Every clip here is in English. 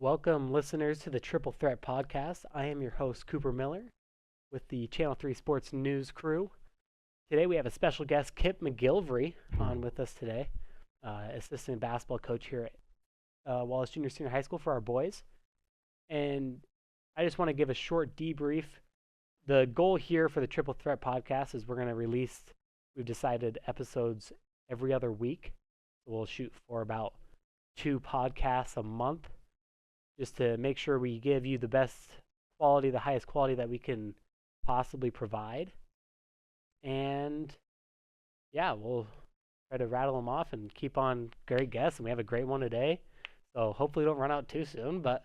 Welcome, listeners, to the Triple Threat Podcast. I am your host, Cooper Miller, with the Channel 3 Sports News crew. Today we have a special guest, Kip McGillivray, on with us today, assistant basketball coach here at Wallace Junior Senior High School for our boys. And I just want to give a short debrief. The goal here for the Triple Threat Podcast is we're going to release, we've decided, episodes every other week. We'll shoot for about 2 podcasts a month, just to make sure we give you the best quality, the highest quality that we can possibly provide. And yeah, we'll try to rattle them off and keep on great guests. And we have a great one today, so hopefully we don't run out too soon. But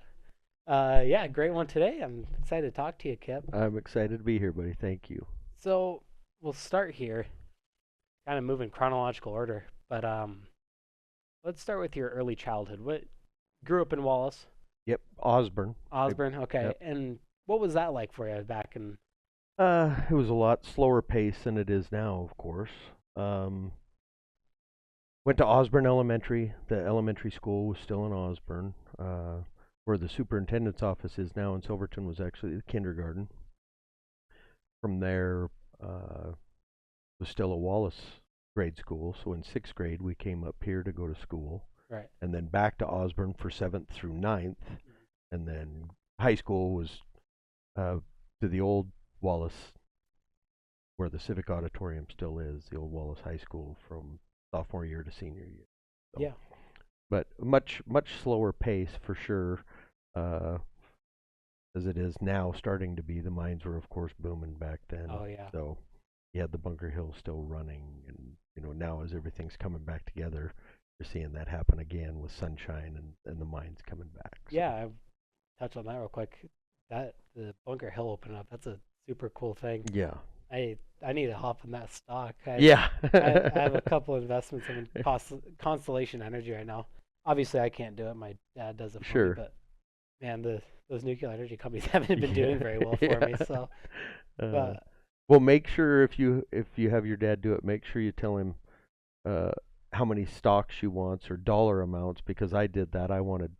yeah, great one today. I'm excited to talk to you, Kip. I'm excited to be here, buddy. Thank you. So we'll start here, kind of move in chronological order. But let's start with your early childhood. What grew up in Wallace? Yep, Osborne. Osborne, okay. Yep. And what was that like for you back in? It was a lot slower pace than it is now, of course. Went to Osborne Elementary. The elementary school was still in Osborne. Where the superintendent's office is now in Silverton was actually the kindergarten. From there, was still a Wallace grade school. So in 6th grade, we came up here to go to school. Right. And then back to Osborne for 7th through 9th. And then high school was to the old Wallace, where the Civic Auditorium still is, the old Wallace High School from sophomore year to senior year. So, Yeah. But much slower pace for sure, as it is now starting to be. The mines were, of course, booming back then. Oh, yeah. So you had the Bunker Hill still running, and now as everything's coming back together, you're seeing that happen again with Sunshine and the mines coming back. So. Yeah, I touch on that real quick. That the Bunker Hill opening up, that's a super cool thing. Yeah. I need to hop in that stock. Yeah. I have a couple investments in Constellation Energy right now. Obviously, I can't do it. My dad does it for Sure. me. But man, those nuclear energy companies haven't been doing very well for me. So, but well, make sure if you have your dad do it, make sure you tell him how many stocks you want or dollar amounts, because I did that. I wanted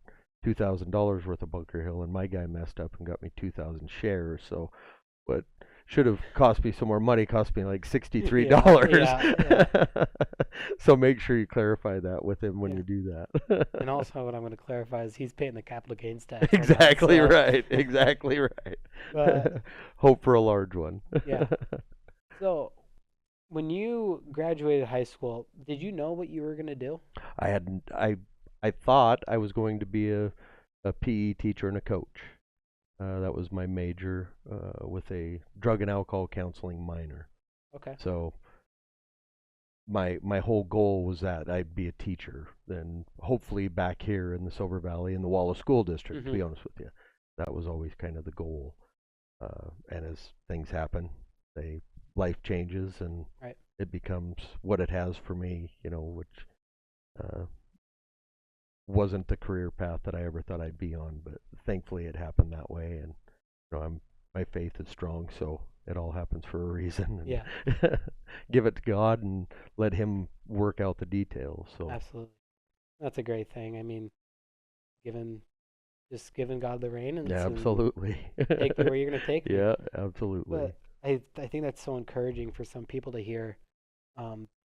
$2,000 worth of Bunker Hill, and my guy messed up and got me 2,000 shares. So what should have cost me some more money cost me like $63. Yeah. So make sure you clarify that with him when you do that. And also, what I'm going to clarify is he's paying the capital gains tax. Exactly right. Exactly right. But, hope for a large one. Yeah. So, when you graduated high school, did you know what you were going to do? I thought I was going to be a PE teacher and a coach. That was my major, with a drug and alcohol counseling minor. Okay. So my whole goal was that I'd be a teacher, then hopefully back here in the Silver Valley in the Wallace School District. Mm-hmm. To be honest with you, that was always kind of the goal. And as things happen, life changes, and right. It becomes what it has for me. Which wasn't the career path that I ever thought I'd be on, but thankfully it happened that way. And my faith is strong, so it all happens for a reason. And yeah. Give it to God and let Him work out the details. So Absolutely, that's a great thing. I mean, giving God the reins, and absolutely take me where you're going to take me. Yeah, absolutely. But I think that's so encouraging for some people to hear.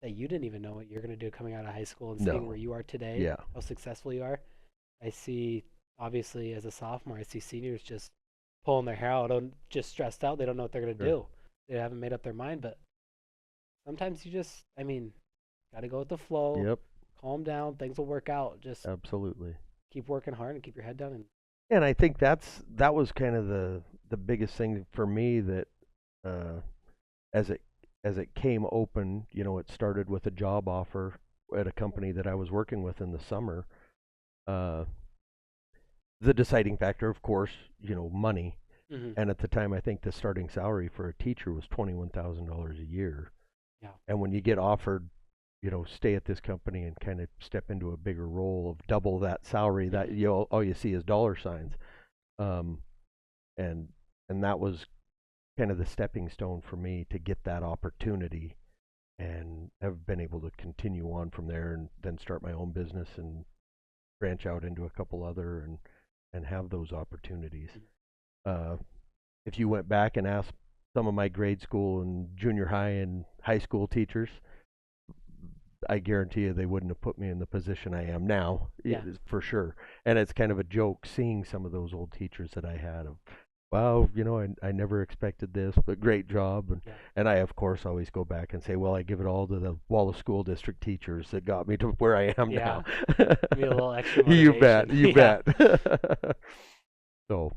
That you didn't even know what you're going to do coming out of high school, and seeing where you are today, Yeah. how successful you are. I see, obviously, as a sophomore, I see seniors just pulling their hair out, just stressed out. They don't know what they're going to do. They haven't made up their mind, but sometimes you just, got to go with the flow. Yep. Calm down. Things will work out. Just Absolutely. keep working hard and keep your head down. And I think that was kind of the biggest thing for me, that as it came open, it started with a job offer at a company that I was working with in the summer. The deciding factor, of course, money. Mm-hmm. And at the time, I think the starting salary for a teacher was $21,000 a year. Yeah. And when you get offered, stay at this company and kind of step into a bigger role of double that salary, that all you see is dollar signs. And that was kind of the stepping stone for me to get that opportunity, and have been able to continue on from there, and then start my own business and branch out into a couple other, and and have those opportunities. If you went back and asked some of my grade school and junior high and high school teachers, I guarantee you they wouldn't have put me in the position I am now, Yeah. for sure. And it's kind of a joke seeing some of those old teachers that I had of, wow, I never expected this, but great job. And I, of course, always go back and say, well, I give it all to the Wallace School District teachers that got me to where I am now. Maybe a little extra You motivation. bet, you bet. So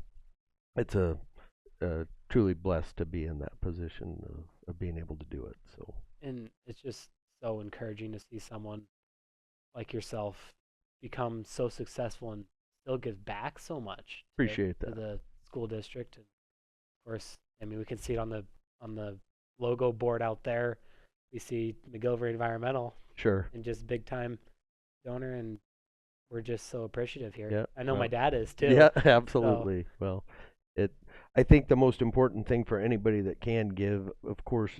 it's a truly blessed to be in that position of being able to do it. So. And it's just so encouraging to see someone like yourself become so successful and still give back so much Appreciate to that. the school district. And of course, I mean, we can see it on the logo board out there. We see McGillivray Environmental, Sure. and just big time donor, and we're just so appreciative here. Yeah. I know my Well, dad is too. yeah, So absolutely. Well, I think the most important thing for anybody that can give, of course,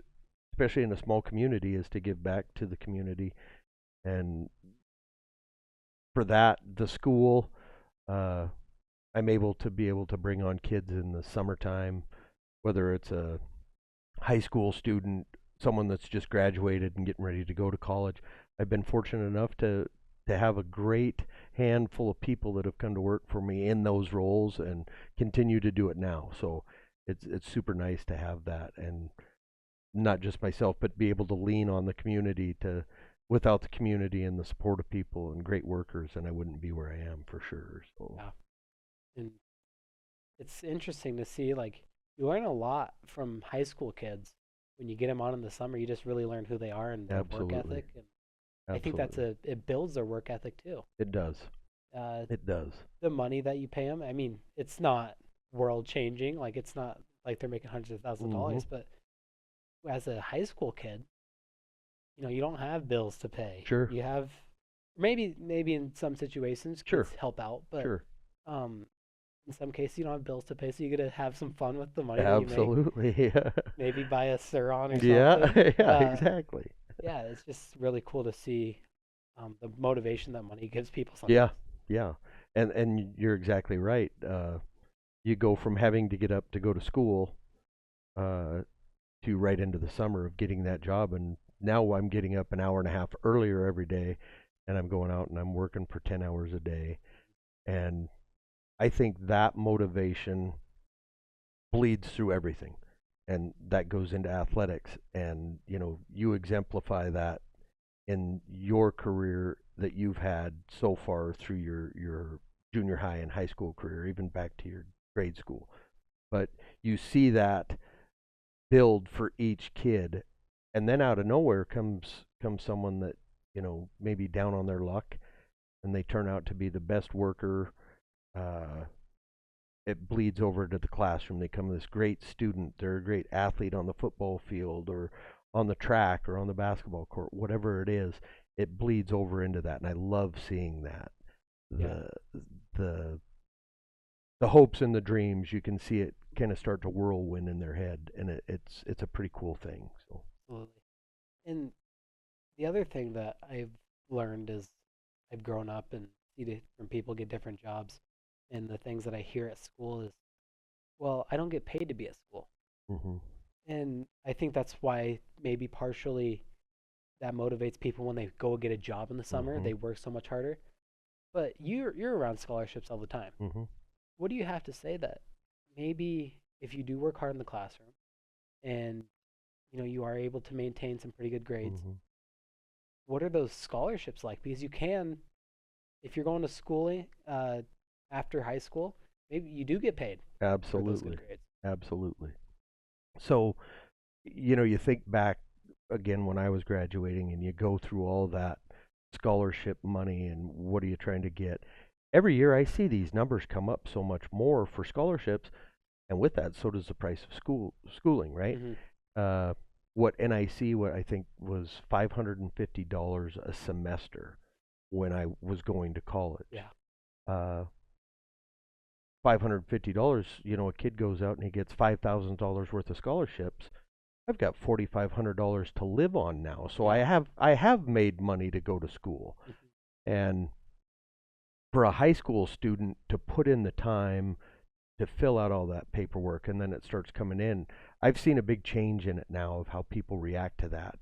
especially in a small community, is to give back to the community. And for that, the school, I'm able to bring on kids in the summertime, whether it's a high school student, someone that's just graduated and getting ready to go to college. I've been fortunate enough to have a great handful of people that have come to work for me in those roles and continue to do it now. So it's super nice to have that, and not just myself, but be able to lean on the community. Without the community and the support of people and great workers, and I wouldn't be where I am for sure. So yeah, and it's interesting to see, like, you learn a lot from high school kids when you get them on in the summer. You just really learn who they are and their work absolutely, ethic, and I think it builds their work ethic too. it does. Uh, It does. the money that you pay them, I mean, it's not world changing. Like, it's not like they're making hundreds of thousands of dollars, but as a high school kid, you don't have bills to pay. Sure. You have maybe in some situations Sure. kids help out, but Sure. in some cases you don't have bills to pay, so you get to have some fun with the money that you make. Absolutely. Yeah. Maybe buy a Suron or something. Yeah. Yeah. Exactly. Yeah, it's just really cool to see the motivation that money gives people sometimes. Yeah. Yeah. And you're exactly right. You go from having to get up to go to school to right into the summer of getting that job, and now I'm getting up an hour and a half earlier every day, and I'm going out and I'm working for 10 hours a day. And I think that motivation bleeds through everything, and that goes into athletics. And you exemplify that in your career that you've had so far through your junior high and high school career, even back to your grade school. But you see that build for each kid, and then out of nowhere comes someone that maybe down on their luck, and they turn out to be the best worker. It bleeds over to the classroom. They become this great student. They're a great athlete on the football field or on the track or on the basketball court, whatever it is. It bleeds over into that, and I love seeing that. Yeah. The hopes and the dreams, you can see it kind of start to whirlwind in their head, and it's a pretty cool thing. So Absolutely. And the other thing that I've learned is I've grown up and see different people get different jobs, and the things that I hear at school is, well, I don't get paid to be at school. hmm And I think that's why maybe partially that motivates people when they go get a job in the summer. They work so much harder. But you're around scholarships all the time. What do you have to say that maybe if you do work hard in the classroom and you are able to maintain some pretty good grades, what are those scholarships like? Because you can, if you're going to schooling after high school, maybe you do get paid for those Absolutely. good grades. Absolutely. So, you think back again when I was graduating, and you go through all that scholarship money and what are you trying to get. Every year I see these numbers come up so much more for scholarships, and with that, so does the price of schooling, right? What I think was $550 a semester when I was going to college. Yeah. $550, a kid goes out and he gets $5,000 worth of scholarships. I've got $4,500 to live on now, so I have made money to go to school, and for a high school student to put in the time to fill out all that paperwork and then it starts coming in, I've seen a big change in it now of how people react to that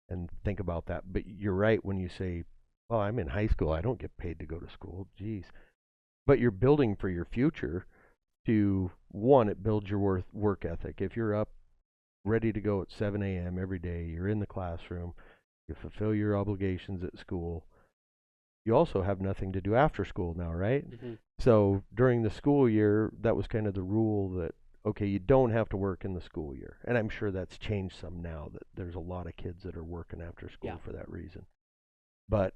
and think about that. But you're right when you say, "Oh, I'm in high school. I don't get paid to go to school." Geez. But you're building for your future to one, it builds your work ethic. If you're up ready to go at 7 a.m. every day, you're in the classroom, you fulfill your obligations at school. You also have nothing to do after school now, right? Mm-hmm. So during the school year, that was kind of the rule that, okay, you don't have to work in the school year. And I'm sure that's changed some now that there's a lot of kids that are working after school for that reason. But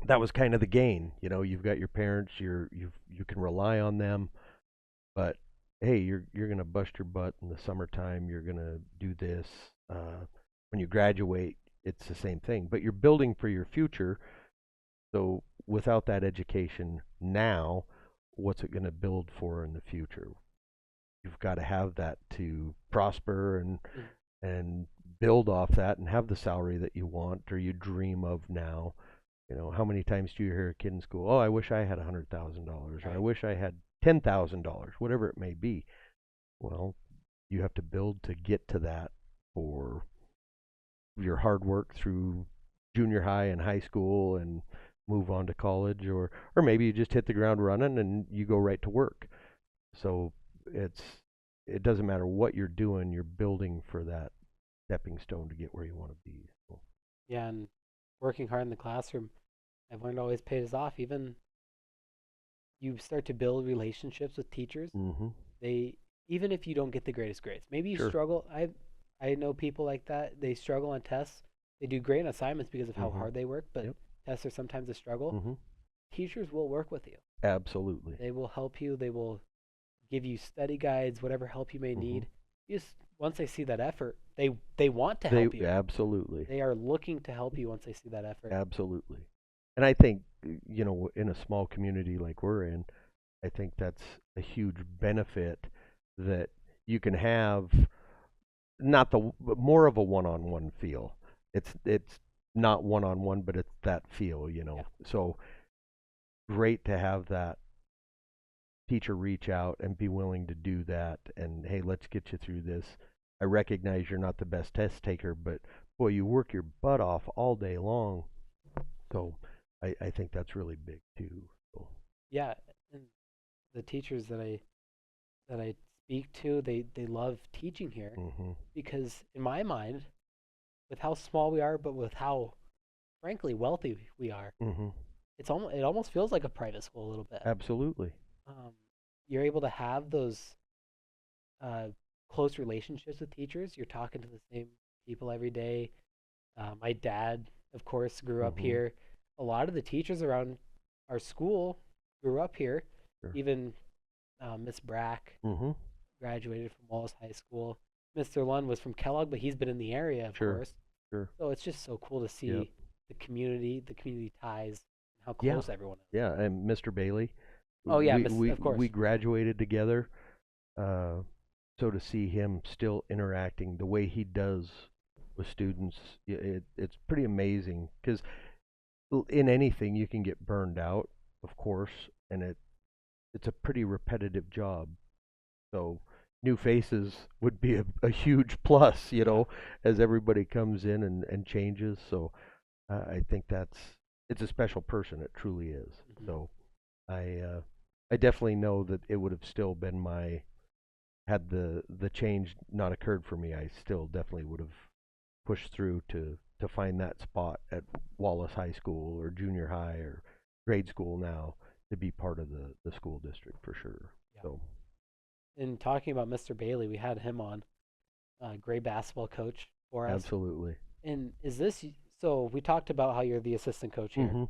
that was kind of the gain. You know, you've got your parents, you can rely on them, but hey, you're going to bust your butt in the summertime, you're going to do this. When you graduate, it's the same thing, but you're building for your future. So without that education now, what's it going to build for in the future? You've got to have that to prosper and build off that and have the salary that you want or you dream of now. You know, how many times do you hear a kid in school, "Oh, I wish I had $100,000 or I wish I had $10,000, whatever it may be." Well, you have to build to get to that for your hard work through junior high and high school and move on to college, or maybe you just hit the ground running and you go right to work. So it doesn't matter what you're doing, you're building for that stepping stone to get where you want to be. So. Yeah, and working hard in the classroom, I've learned always pays off. Even you start to build relationships with teachers. Mm-hmm. They even if you don't get the greatest grades, maybe you struggle. I know people like that. They struggle on tests. They do great on assignments because of how hard they work, but tests are sometimes a struggle. Mm-hmm. Teachers will work with you. Absolutely. They will help you. They will give you study guides, whatever help you may need. Just once they see that effort, they want to help you. Absolutely. They are looking to help you once they see that effort. Absolutely. And I think, you know, in a small community like we're in, I think that's a huge benefit that you can have not the more of a one-on-one feel. It's not one-on-one, but it's that feel, you know. Yeah. So great to have that teacher reach out and be willing to do that and hey, let's get you through this. I recognize you're not the best test taker, but boy, you work your butt off all day long. So I think that's really big too. So. Yeah, and the teachers that I speak to, they love teaching here because in my mind, with how small we are, but with how frankly wealthy we are, it almost feels like a private school a little bit. Absolutely. You're able to have those close relationships with teachers. You're talking to the same people every day. My dad, of course, grew up here. A lot of the teachers around our school grew up here. Sure. Even Miss Brack graduated from Wallace High School. Mr. Lund was from Kellogg, but he's been in the area, of course. Sure. So it's just so cool to see the community ties, and how close everyone is. Yeah, and Mr. Bailey. Oh yeah, of course. We graduated together, so to see him still interacting the way he does with students, it's pretty amazing. Because in anything you can get burned out, of course, and it's a pretty repetitive job. So new faces would be a huge plus, you know, as everybody comes in and changes. So I think it's a special person. It truly is. So I definitely know that it would have still been had the change not occurred for me, I still definitely would have pushed through to find that spot at Wallace High School or junior high or grade school now to be part of the school district for sure. Yeah. So. In talking about Mr. Bailey, we had him on, great basketball coach for us. Absolutely. And so we talked about how you're the assistant coach here.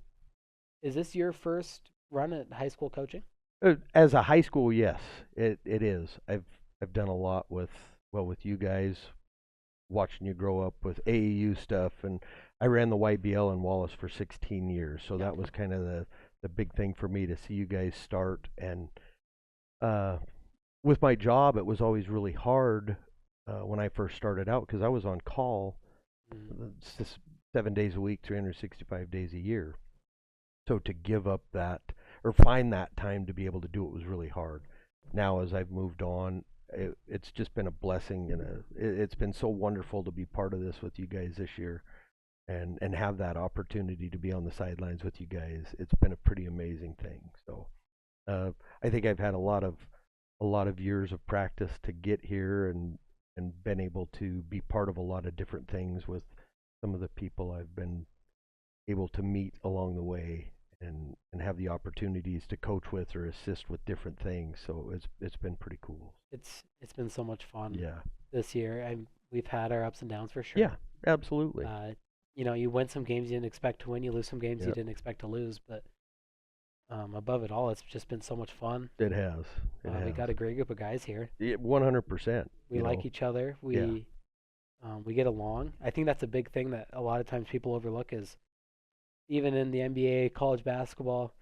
Is this your first run at high school coaching? As a high school, yes, it is. I've done a lot with you guys, watching you grow up with AAU stuff, and I ran the YBL in Wallace for 16 years, so that was kind of the big thing for me to see you guys start. And with my job, it was always really hard when I first started out because I was on call 7 days a week, 365 days a year. So to give up that or find that time to be able to do it was really hard. Now, as I've moved on, it's just been a blessing, and it's been so wonderful to be part of this with you guys this year, and have that opportunity to be on the sidelines with you guys. It's been a pretty amazing thing. So I think I've had a lot of years of practice to get here, and been able to be part of a lot of different things with some of the people I've been able to meet along the way, and have the opportunities to coach with or assist with different things. So it's been pretty cool. It's been so much fun Yeah. this year. We've had our ups and downs for sure. Yeah, absolutely. You win some games you didn't expect to win, you lose some games you Yep. didn't expect to lose, but above it all, it's just been so much fun. It has. It We has. got a great group of guys here. 100%. We like each other. We get along. I think that's a big thing that a lot of times people overlook is even in the NBA, college basketball,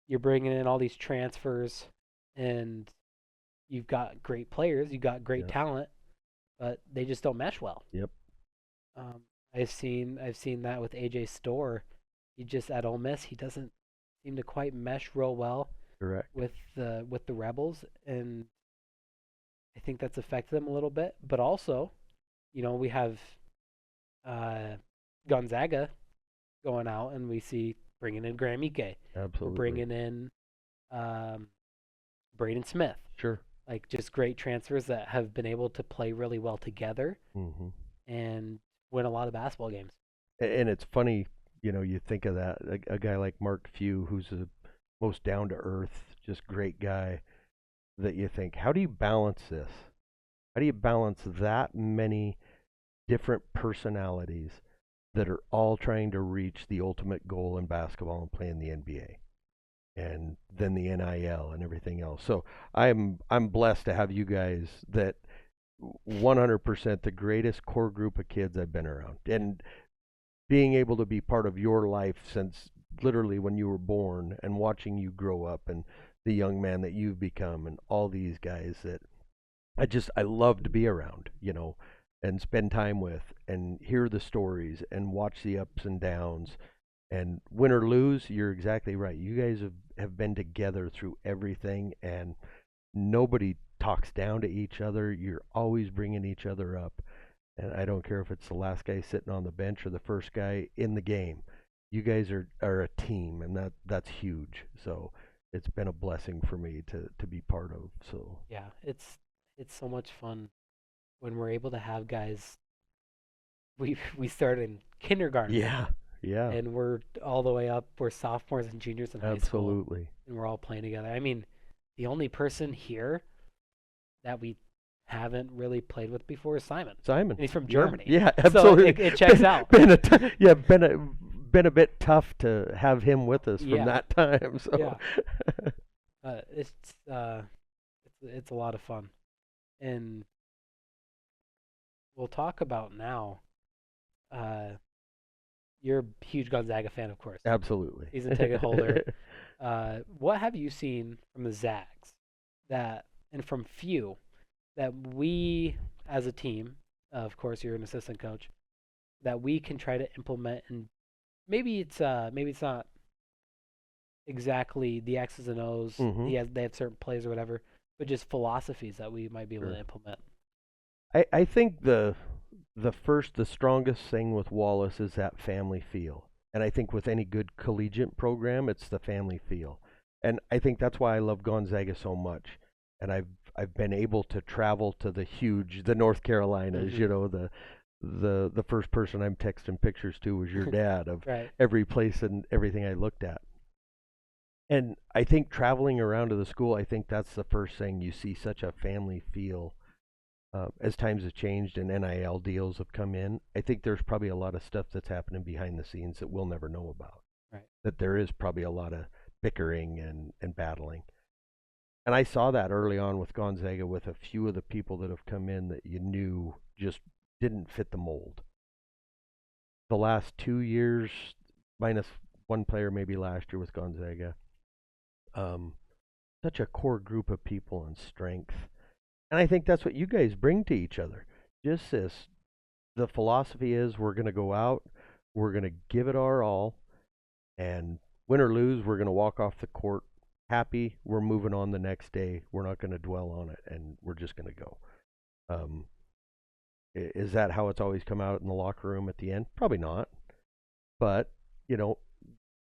you're bringing in all these transfers, and you've got great players, you've got great Yep. talent, but they just don't mesh well. Yep. I've seen that with AJ Storr. He just at Ole Miss, he doesn't seem to quite mesh real well Correct. with the Rebels, and I think that's affected them a little bit. But also, we have Gonzaga going out, and we see bringing in Graham Ike. We're Absolutely. bringing in Braden Smith. Sure. Like just great transfers that have been able to play really well together Hmm. and win a lot of basketball games. And it's funny, you think of that, a guy like Mark Few, who's the most down to earth, just great guy, that you think, how do you balance this? How do you balance that many different personalities that are all trying to reach the ultimate goal in basketball and play in the NBA? And then the NIL and everything else. So I'm blessed to have you guys that 100% the greatest core group of kids I've been around, and being able to be part of your life since literally when you were born, and watching you grow up and the young man that you've become, and all these guys that I love to be around, and spend time with, and hear the stories, and watch the ups and downs. And win or lose, you're exactly right. You guys have been together through everything, and nobody talks down to each other. You're always bringing each other up. And I don't care if it's the last guy sitting on the bench or the first guy in the game. You guys are a team, and that's huge. So it's been a blessing for me to be part of. So Yeah, it's so much fun when we're able to have guys. We started in kindergarten. yeah, yeah, And we're all the way up. We're sophomores and juniors in high school, absolutely. and we're all playing together. I mean, the only person here that we haven't really played with before is Simon. Simon. And he's from Yeah, Germany. yeah, So absolutely. it checks out. Been a bit tough to have him with us Yeah. from that time. So Yeah. It's a lot of fun, and we'll talk about now. You're a huge Gonzaga fan, of course. absolutely. Season ticket holder. What have you seen from the Zags and from Few that we as a team, of course you're an assistant coach, that we can try to implement, and maybe it's not exactly the X's and O's. Mhm. They have certain plays or whatever, but just philosophies that we might be able Sure. to implement. I think the strongest thing with Wallace is that family feel. And I think with any good collegiate program, it's the family feel. And I think that's why I love Gonzaga so much. And I've been able to travel to the North Carolinas, Mhm. the first person I'm texting pictures to was your dad, of Right. every place and everything I looked at. And I think traveling around to the school, I think that's the first thing you see, such a family feel. As times have changed and NIL deals have come in, I think there's probably a lot of stuff that's happening behind the scenes that we'll never know about. Right. That there is probably a lot of bickering and battling. And I saw that early on with Gonzaga, with a few of the people that have come in that you knew just didn't fit the mold. The last 2 years, minus one player maybe last year with Gonzaga, such a core group of people and strength. And I think that's what you guys bring to each other. Just this, the philosophy is we're going to go out, we're going to give it our all, and win or lose, we're going to walk off the court happy. We're moving on the next day. We're not going to dwell on it, and we're just going to go. Um, is that how it's always come out in the locker room at the end? Probably not. But,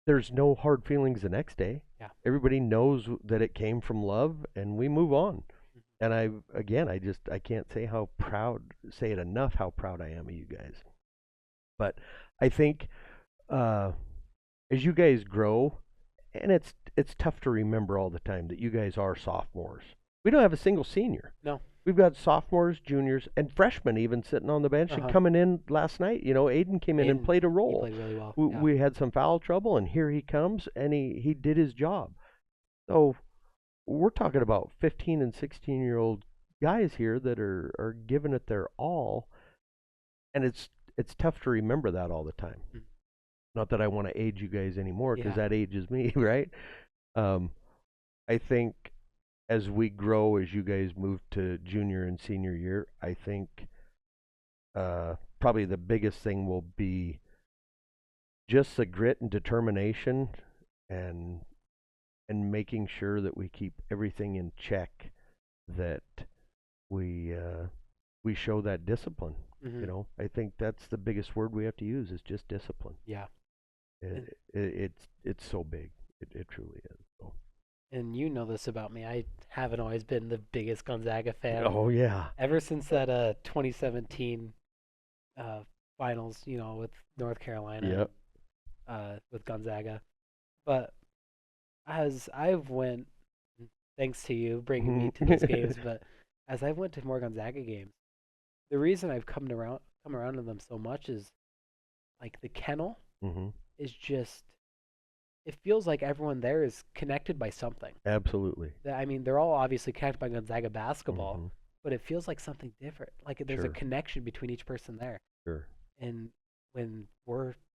there's no hard feelings the next day. Yeah. Everybody knows that it came from love, and we move on. And I can't say it enough how proud I am of you guys. But I think as you guys grow, and it's tough to remember all the time that you guys are sophomores. We don't have a single senior. No. We've got sophomores, juniors, and freshmen even sitting on the bench and coming in last night. Aiden came in and played a role. He played really well. We had some foul trouble, and here he comes, and he did his job. So we're talking about 15 and 16-year-old guys here that are giving it their all, and it's tough to remember that all the time. Mm-hmm. Not that I want to age you guys anymore, because that ages me, right? I think as we grow, as you guys move to junior and senior year, I think probably the biggest thing will be just the grit and determination and making sure that we keep everything in check, that we show that discipline. Mm-hmm. I think that's the biggest word we have to use, is just discipline. Yeah. It's so big. It truly is. So. And you know this about me. I haven't always been the biggest Gonzaga fan. Oh, yeah. Ever since that 2017 finals, with North Carolina, with Gonzaga. But as I've went, thanks to you bringing me to these games, but as I went to more Gonzaga games, the reason I've come around to them so much is, like, the kennel is just, it feels like everyone there is connected by something. Absolutely. I mean, they're all obviously connected by Gonzaga basketball, but it feels like something different. Like there's a connection between each person there. Sure. And when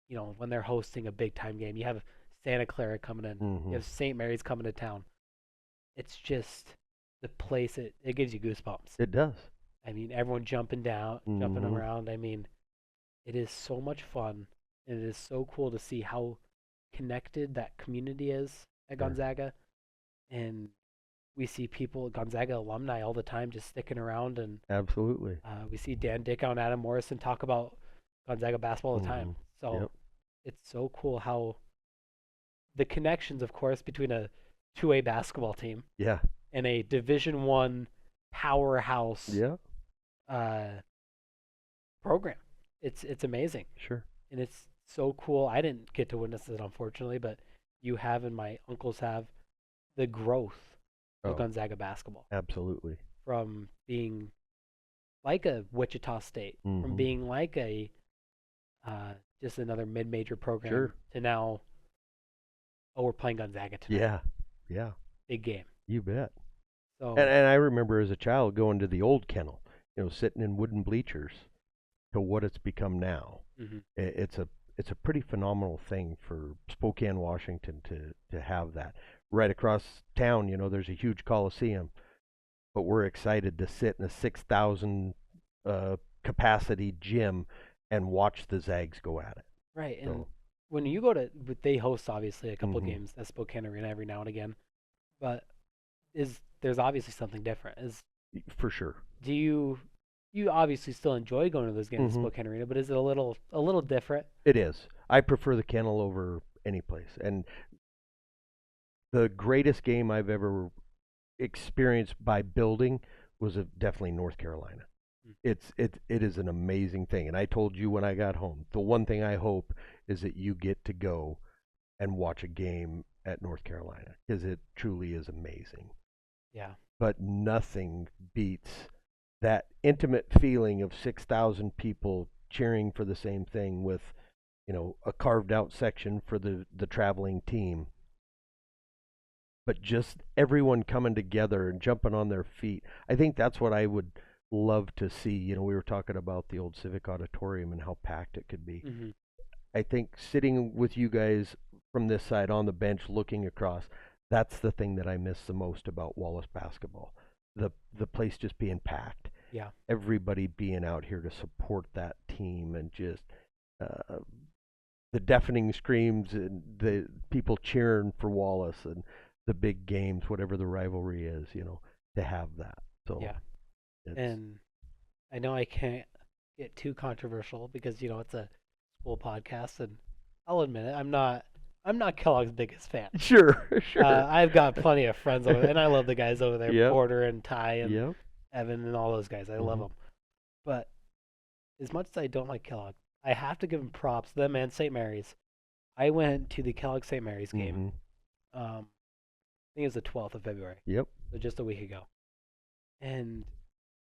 when they're hosting a big time game, you have Santa Clara coming in, you have St. Mary's coming to town. It's just the place, it gives you goosebumps. It does. I mean, everyone jumping around. I mean, it is so much fun, and it is so cool to see how connected that community is at Gonzaga. And we see people, Gonzaga alumni, all the time just sticking around. And absolutely, we see Dan Dickow and Adam Morrison talk about Gonzaga basketball all the time. So it's so cool how the connections, of course, between a 2A basketball team and a Division I powerhouse program. It's amazing. Sure. And it's so cool. I didn't get to witness it, unfortunately, but you have, and my uncles have, the growth of Gonzaga basketball. Absolutely. From being like a Wichita State, from being like a just another mid-major program to now, we're playing Gonzaga tonight. Yeah. Big game. You bet. So, and I remember as a child going to the old kennel, sitting in wooden bleachers, to what it's become now. It's a pretty phenomenal thing for Spokane, Washington to have that. Right across town, there's a huge coliseum, but we're excited to sit in a 6,000 capacity gym and watch the Zags go at it. Right, and when you go to, they host obviously a couple of games at Spokane Arena every now and again, but there's obviously something different. For sure. Do you obviously still enjoy going to those games at Spokane Arena, but is it a little different? It is. I prefer the kennel over any place. And the greatest game I've ever experienced by building was definitely North Carolina. It is an amazing thing. And I told you when I got home, the one thing I hope is that you get to go and watch a game at North Carolina, because it truly is amazing. Yeah. But nothing beats that intimate feeling of 6,000 people cheering for the same thing, with, a carved out section for the traveling team. But just everyone coming together and jumping on their feet. I think that's what I would love to see. We were talking about the old Civic Auditorium and how packed it could be. I think sitting with you guys from this side on the bench looking across, that's the thing that I miss the most about Wallace basketball. The place just being packed. Yeah. Everybody being out here to support that team, and just the deafening screams and the people cheering for Wallace and the big games, whatever the rivalry is, to have that. So Yeah. it's, And I know I can't get too controversial because it's a school podcast, and I'll admit it, I'm not Kellogg's biggest fan. sure, sure. I've got plenty of friends over there, and I love the guys over there, Yep. Porter and Ty and Yep. Evan and all those guys. I love Mhm. them. But as much as I don't like Kellogg, I have to give them props, them and St. Mary's. I went to the Kellogg St. Mary's game. I think it was the 12th of February, Yep. so just a week ago. And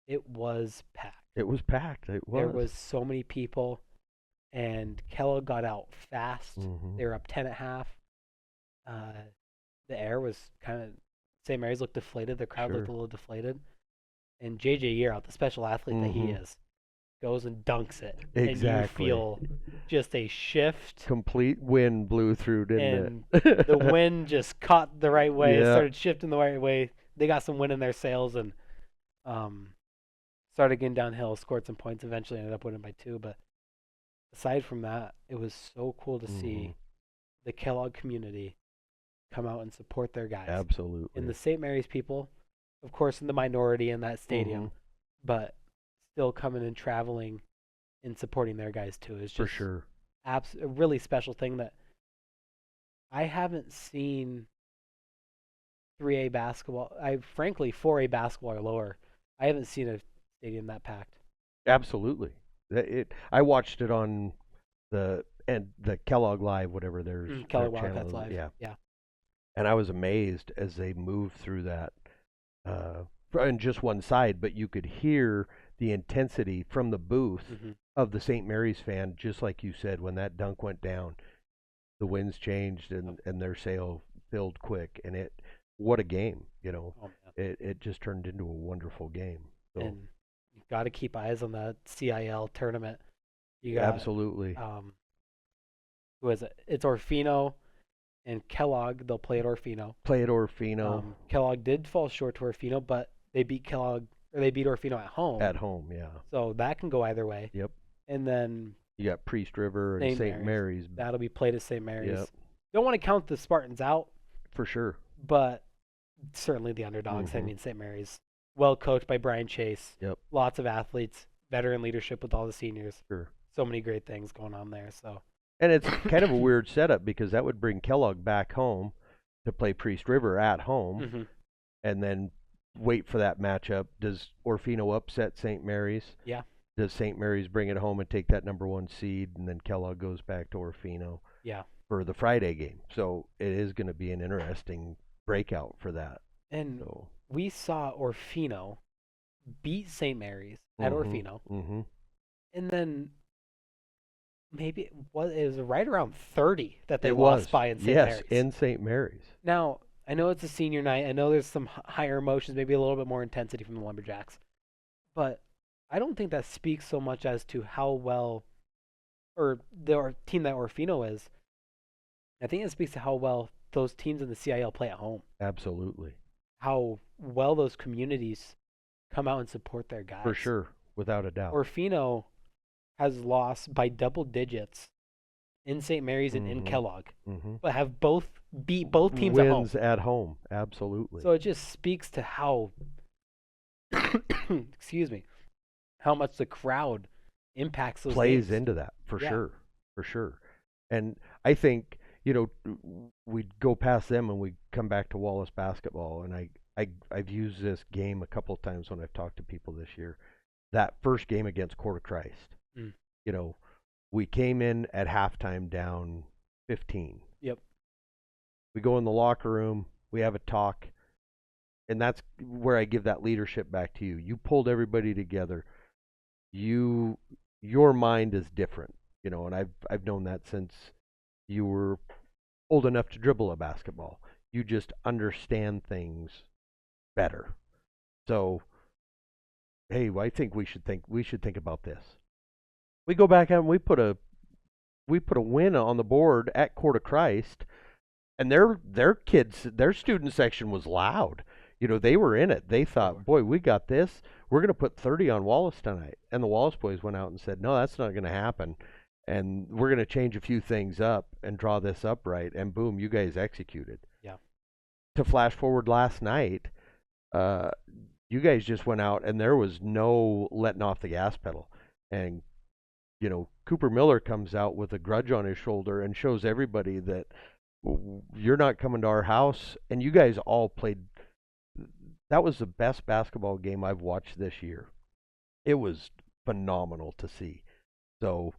it was packed. It was packed. It was. There was so many people, and Kellogg got out fast. Mhm. They were up 10 at half. The air was kind of, St. Mary's looked deflated. The crowd looked a Sure. little deflated. And J.J. Yearout, the special athlete that he Mhm. is, goes and dunks it. Exactly. And you feel just a shift. Complete wind blew through, didn't And it? the wind just caught the right way. It Yeah. started shifting the right way. They got some wind in their sails and started getting downhill, scored some points, eventually ended up winning by 2. But aside from that, it was so cool to see the Kellogg community come out and support their guys. Absolutely. And the St. Mary's people, of course, in the minority in that stadium, but still coming and traveling and supporting their guys too. Is just For sure. a really special thing that I haven't seen 3A basketball. Frankly, 4A basketball or lower, I haven't seen a stadium that packed. Absolutely. I watched it on the Kellogg Live, whatever their Kellogg channel Wildcats is. Live. Yeah. And I was amazed as they moved through that, on just one side, but you could hear the intensity from the booth of the St. Mary's fan, just like you said, when that dunk went down, the winds changed and their sail filled quick, and what a game, Oh, man. It just turned into a wonderful game. So And you got to keep eyes on that CIL tournament. You got absolutely. who is it? It's Orfino and Kellogg. They'll play at Orfino. Play at Orfino. Kellogg did fall short to Orfino, but they beat Orfino at home. At home, yeah. So that can go either way. Yep. And then You got Priest River and St. Mary's. that'll be played at St. Mary's. Yep. Don't want to count the Spartans out, For sure. but certainly the underdogs. I mean, St. Mary's, well coached by Brian Chase. Yep. Lots of athletes, veteran leadership with all the seniors. Sure. So many great things going on there. So. And it's kind of a weird setup because that would bring Kellogg back home to play Priest River at home and then wait for that matchup. Does Orfino upset St. Mary's? Yeah. Does St. Mary's bring it home and take that number 1 seed, and then Kellogg goes back to Orfino for the Friday game? So it is going to be an interesting breakout for that. And we saw Orfino beat St. Mary's at Orfino. And then maybe it was right around 30 that they lost by in St. Mary's. Yes, in St. Mary's. Now, I know it's a senior night. I know there's some higher emotions, maybe a little bit more intensity from the Lumberjacks. But I don't think that speaks so much as to how well, or the team that Orfino is. I think it speaks to how well those teams in the CIL play at home. Absolutely. How well those communities come out and support their guys. For sure, without a doubt. Orfino has lost by double digits in St. Mary's and in Kellogg, but have beat both teams at home. Wins at home, absolutely. So it just speaks to how, excuse me, how much the crowd impacts those plays games. into that for sure. And I think we go past them and we come back to Wallace basketball, and I've used this game a couple of times when I've talked to people this year. That first game against Court of Christ, we came in at halftime down 15. Yep. We go in the locker room, we have a talk, and that's where I give that leadership back to you. You pulled everybody together. Your mind is different, and I've known that since you were old enough to dribble a basketball. You just understand things better. So, hey, I think we should think about this. We go back and we put a win on the board at Court of Christ, and their student section was loud. They were in it. They thought, boy, we got this. We're going to put 30 on Wallace tonight. And the Wallace boys went out and said, no, that's not going to happen. and we're going to change a few things up and draw this up right, and boom, you guys executed. Yeah. To flash forward last night, you guys just went out and there was no letting off the gas pedal. And, Cooper Miller comes out with a grudge on his shoulder and shows everybody that you're not coming to our house. And you guys all played. That was the best basketball game I've watched this year. It was phenomenal to see. So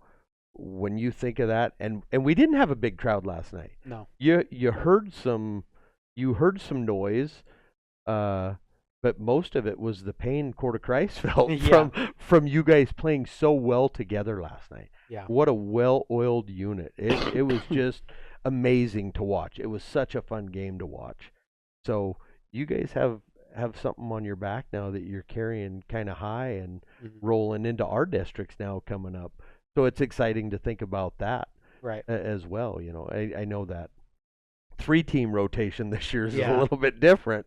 when you think of that, and we didn't have a big crowd last night. No. You heard some noise, but most of it was the pain Court of Christ felt from you guys playing so well together last night. Yeah. What a well-oiled unit. It was just amazing to watch. It was such a fun game to watch. So you guys have something on your back now that you're carrying kind of high and rolling into our districts now coming up. So it's exciting to think about that as well. I know that 3-team rotation this year is a little bit different,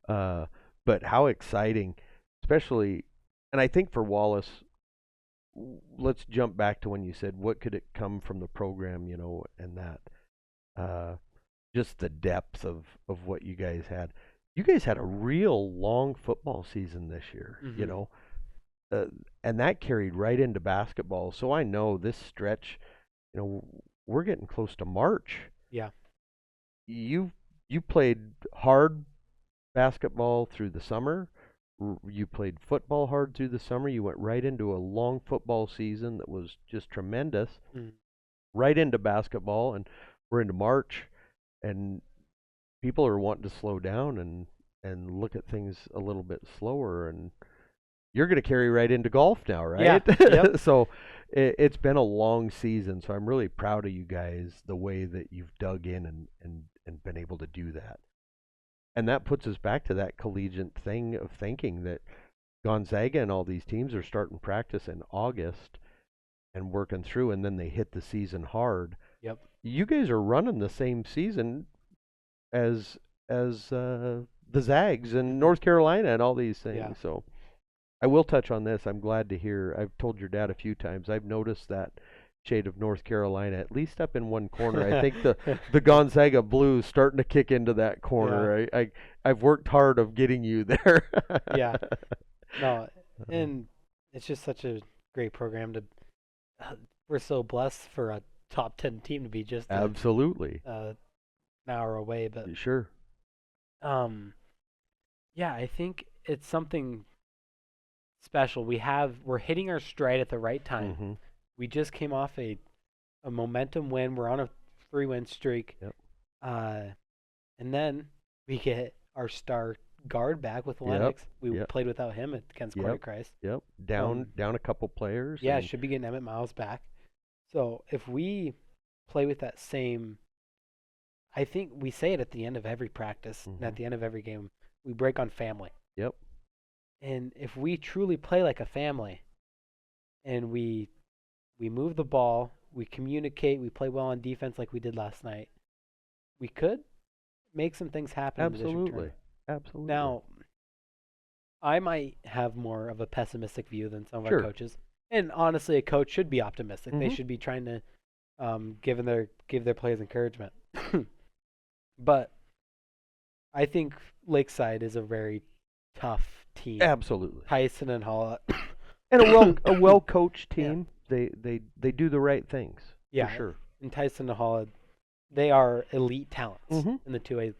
but how exciting, especially, and I think for Wallace, let's jump back to when you said, what could it come from the program, and that, just the depth of what you guys had. You guys had a real long football season this year, and that carried right into basketball. So I know this stretch, we're getting close to March. Yeah. You played hard basketball through the summer. You played football hard through the summer. You went right into a long football season that was just tremendous. Right into basketball, and we're into March, and people are wanting to slow down and look at things a little bit slower, and you're going to carry right into golf now, right? Yeah. Yep. So it's been a long season, so I'm really proud of you guys, the way that you've dug in and been able to do that. And that puts us back to that collegiate thing of thinking that Gonzaga and all these teams are starting practice in August and working through, and then they hit the season hard. Yep. You guys are running the same season as the Zags and North Carolina and all these things. Yeah. So I will touch on this. I'm glad to hear. I've told your dad a few times. I've noticed that shade of North Carolina, at least up in one corner. I think the Gonzaga blues starting to kick into that corner. Yeah. I've worked hard of getting you there. Yeah. No, and it's just such a great program to. We're so blessed for a top 10 team to be just absolutely an hour away, but sure. Yeah, I think it's something special. We're hitting our stride at the right time. We just came off a momentum win. We're on a 3-win streak. Yep. And then we get our star guard back with Lennox. We played without him against Court of Christ. Yep. Down a couple players. Yeah, should be getting Emmett Miles back. So if we play with that same, I think we say it at the end of every practice and at the end of every game, we break on family. Yep. And if we truly play like a family and we move the ball, we communicate, we play well on defense like we did last night, we could make some things happen. Absolutely. Absolutely. Now, I might have more of a pessimistic view than some of our coaches. And honestly, a coach should be optimistic. They should be trying to give their players encouragement. But I think Lakeside is a very tough team. Absolutely. Tyson and Holla. And a well coached team. Yeah. They do the right things. Yeah, for sure. And Tyson and Holla, they are elite talents in the 2A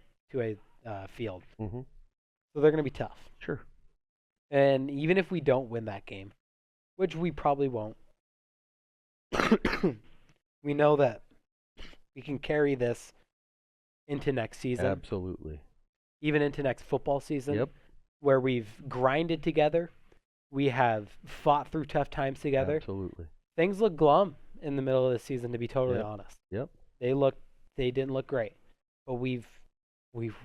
field. So they're going to be tough. Sure. And even if we don't win that game, which we probably won't, we know that we can carry this into next season. Absolutely. Even into next football season. Yep. Where we've grinded together. We have fought through tough times together. Absolutely. Things look glum in the middle of the season, to be totally honest. Yep. They didn't look great. But we've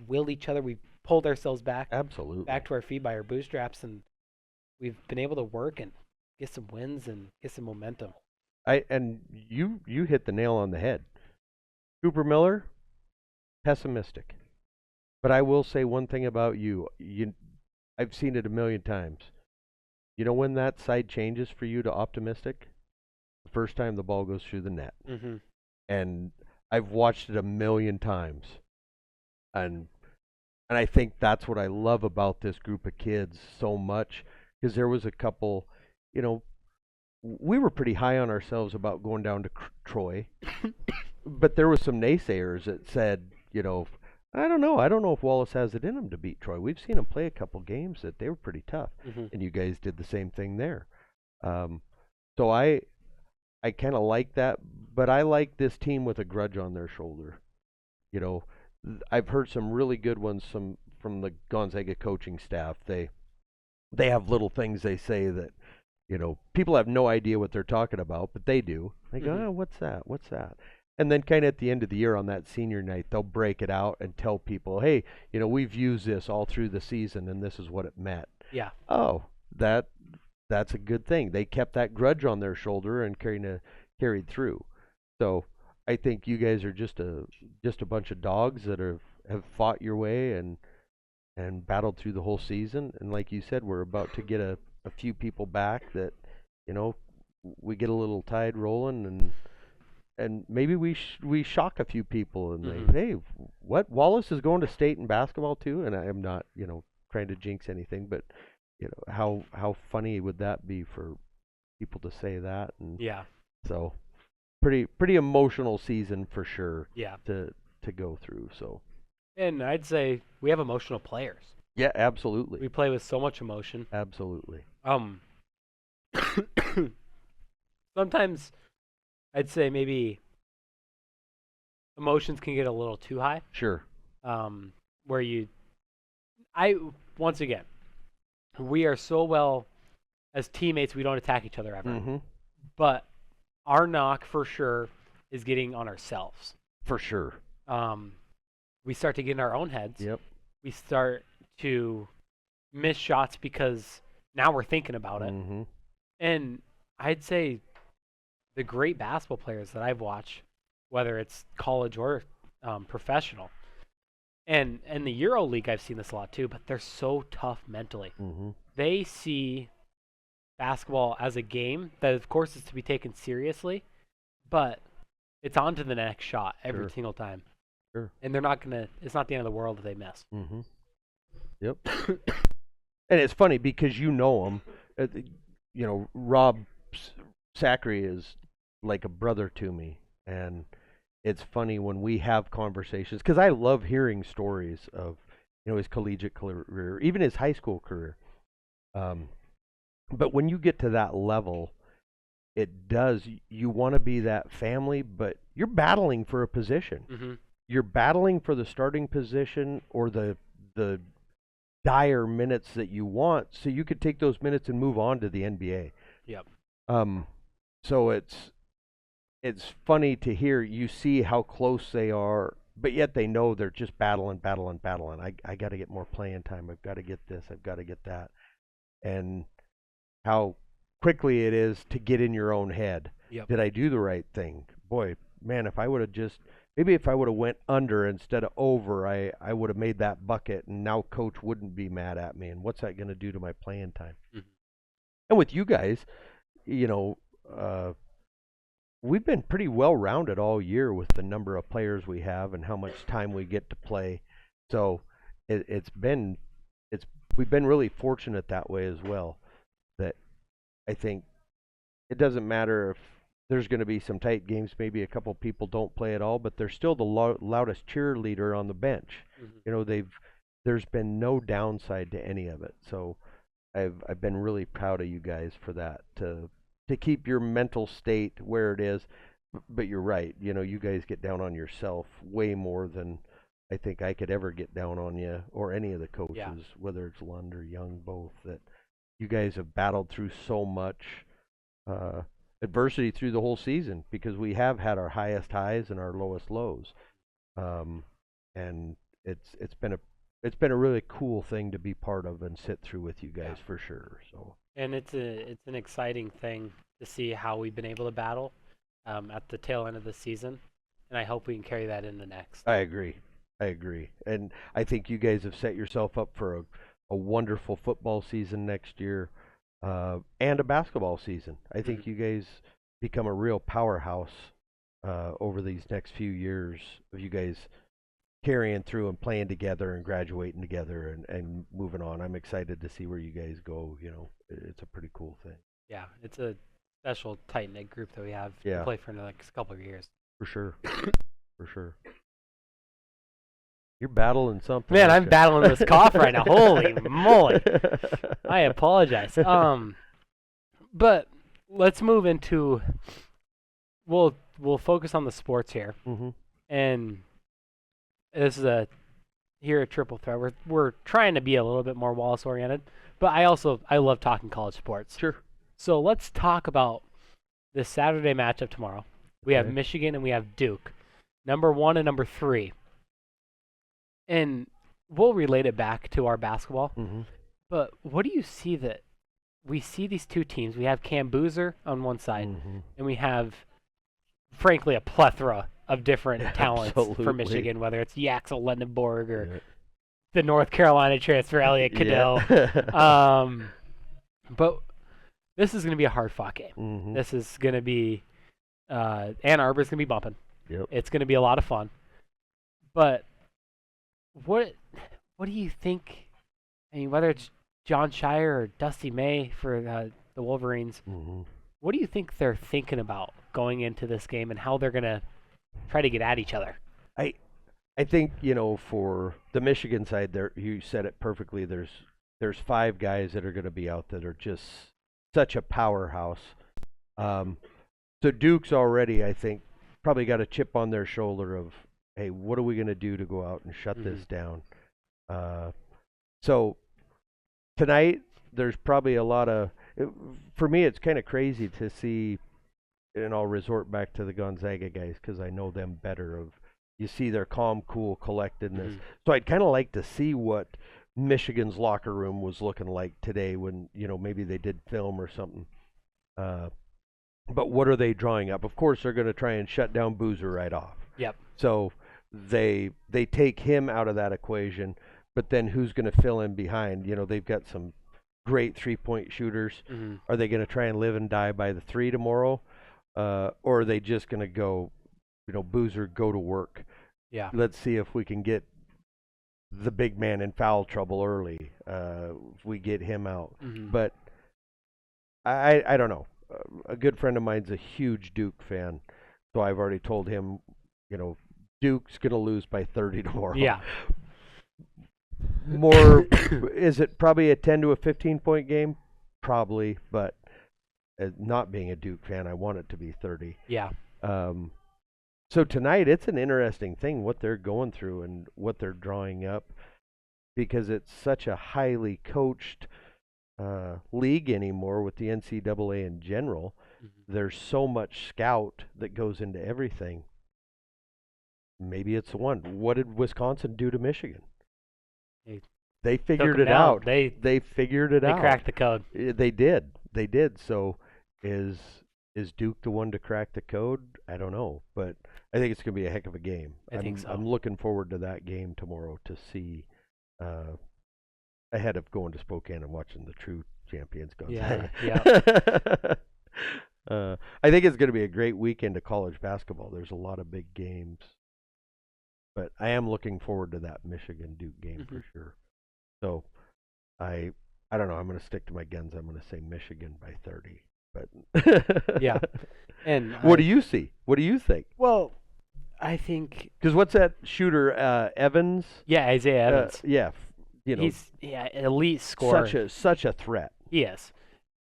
willed each other. We've pulled ourselves back. Absolutely. Back to our feet by our bootstraps, and we've been able to work and get some wins and get some momentum. And you hit the nail on the head. Cooper Miller, pessimistic. But I will say one thing about you. I've seen it a million times. You know when that side changes for you to optimistic? the first time the ball goes through the net. Mm-hmm. And I've watched it a million times. And I think that's what I love about this group of kids so much, because there was a couple, you know, we were pretty high on ourselves about going down to Troy, but there was some naysayers that said, I don't know. I don't know if Wallace has it in him to beat Troy. We've seen him play a couple games that they were pretty tough, and you guys did the same thing there. So I kind of like that, but I like this team with a grudge on their shoulder. You know, I've heard some really good ones from the Gonzaga coaching staff. They have little things they say that, people have no idea what they're talking about, but they do. They go, oh, what's that? What's that? And then kind of at the end of the year on that senior night, they'll break it out and tell people, hey, we've used this all through the season, and this is what it meant. Yeah. Oh, that's a good thing. They kept that grudge on their shoulder and carried through. So I think you guys are just a bunch of dogs that have fought your way and battled through the whole season. And like you said, we're about to get a few people back that, we get a little tide rolling, and maybe we shock a few people and hey, what, Wallace is going to state in basketball too? And I am not, trying to jinx anything, but how funny would that be for people to say that? And yeah. So pretty emotional season for sure. Yeah. To go through. So. And I'd say we have emotional players. Yeah, absolutely. We play with so much emotion. Absolutely. Sometimes I'd say maybe emotions can get a little too high. Sure. Once again, we are so well as teammates, we don't attack each other ever. But our knock for sure is getting on ourselves. For sure. We start to get in our own heads. Yep. We start to miss shots because now we're thinking about it. And I'd say the great basketball players that I've watched, whether it's college or professional, and in the Euro League I've seen this a lot too, but they're so tough mentally. They see basketball as a game that, of course, is to be taken seriously, but it's on to the next shot every single time. Sure. And they're not it's not the end of the world if they miss. Yep. And it's funny because you know him. Rob Sacre is like a brother to me, and it's funny when we have conversations, because I love hearing stories of his collegiate career, even his high school career. But when you get to that level, you want to be that family, but you're battling for a position. You're battling for the starting position or the dire minutes that you want, so you could take those minutes and move on to the NBA. Yep. So it's funny to hear, you see how close they are, but yet they know they're just battling. I got to get more playing time. I've got to get this. I've got to get that. And how quickly it is to get in your own head. Yep. Did I do the right thing? Boy, man, if I would have went under instead of over, I would have made that bucket, and now coach wouldn't be mad at me. And what's that going to do to my playing time? And with you guys, we've been pretty well-rounded all year with the number of players we have and how much time we get to play. So we've been really fortunate that way as well. That I think it doesn't matter if there's going to be some tight games, maybe a couple people don't play at all, but they're still the loudest cheerleader on the bench. There's been no downside to any of it. So I've been really proud of you guys for that, to keep your mental state where it is. But you're right, you guys get down on yourself way more than I think I could ever get down on you or any of the coaches, whether it's Lund or Young, both. That you guys have battled through so much adversity through the whole season, because we have had our highest highs and our lowest lows, and it's been a really cool thing to be part of and sit through with you guys for sure. So, and it's an exciting thing to see how we've been able to battle at the tail end of the season, and I hope we can carry that into next. I agree, and I think you guys have set yourself up for a wonderful football season next year. And a basketball season. I think you guys become a real powerhouse over these next few years of you guys carrying through and playing together and graduating together and moving on. I'm excited to see where you guys go. It's a pretty cool thing. Yeah, it's a special tight knit group that we have to Yeah. play for the next couple of years. For sure. For sure. You're battling something. Man, aren't I'm you? battling this cough right now. Holy moly! I apologize. But let's move into. We'll focus on the sports here, Mhm. and this is here at Triple Threat. We're trying to be a little bit more Wallace oriented, but I love talking college sports. Sure. So let's talk about this Saturday matchup tomorrow. We have Okay. Michigan and we have Duke, number 1 and number 3. And we'll relate it back to our basketball. Mhm. But what do you see that we see these two teams? We have Cam Boozer on one side, Mhm. and we have, frankly, a plethora of different talents for Absolutely. Michigan, whether it's Yaxel Lendenborg or Yeah. the North Carolina transfer, Elliot Cadell. Yeah. But this is going to be a hard-fought game. Mhm. This is going to be Ann Arbor's going to be bumping. Yep. It's going to be a lot of fun. But what do you think? I mean, whether it's John Shire or Dusty May for the Wolverines, Mhm. what do you think they're thinking about going into this game and how they're going to try to get at each other? I think, for the Michigan side there, you said it perfectly. There's 5 guys that are going to be out that are just such a powerhouse. So Duke's already, I think, probably got a chip on their shoulder of, hey, what are we going to do to go out and shut this down? So tonight, there's probably a lot of, for me, it's kind of crazy to see, and I'll resort back to the Gonzaga guys because I know them better. You see their calm, cool collectedness. Mhm. So I'd kind of like to see what Michigan's locker room was looking like today when, maybe they did film or something. But what are they drawing up? Of course, they're going to try and shut down Boozer right off. Yep. So they take him out of that equation, but then who's going to fill in behind? They've got some great 3-point shooters. Mm-hmm. Are they going to try and live and die by the 3 tomorrow? Or are they just going to go, Boozer, go to work? Yeah. Let's see if we can get the big man in foul trouble early. If we get him out. Mm-hmm. But I don't know. A good friend of mine's a huge Duke fan, so I've already told him, Duke's going to lose by 30 tomorrow. Yeah. More, is it probably a 10 to a 15-point game? Probably, but not being a Duke fan, I want it to be 30. Yeah. So tonight, it's an interesting thing what they're going through and what they're drawing up, because it's such a highly coached league anymore with the NCAA in general. Mm-hmm. There's so much scout that goes into everything. Maybe it's the one. What did Wisconsin do to Michigan? They figured it out. They figured it out. They cracked the code. They did. So is Duke the one to crack the code? I don't know, but I think it's going to be a heck of a game. I think so. I'm looking forward to that game tomorrow to see, ahead of going to Spokane and watching the true champions go. Yeah. I think it's going to be a great weekend of college basketball. There's a lot of big games, but I am looking forward to that Michigan Duke game for sure. So I don't know. I'm going to stick to my guns. I'm going to say Michigan by 30. But Yeah. And what do you see? What do you think? Well, I think Because what's that shooter Evans? yeah, Isaiah Evans. Yeah, He's elite scorer. such a threat. He is.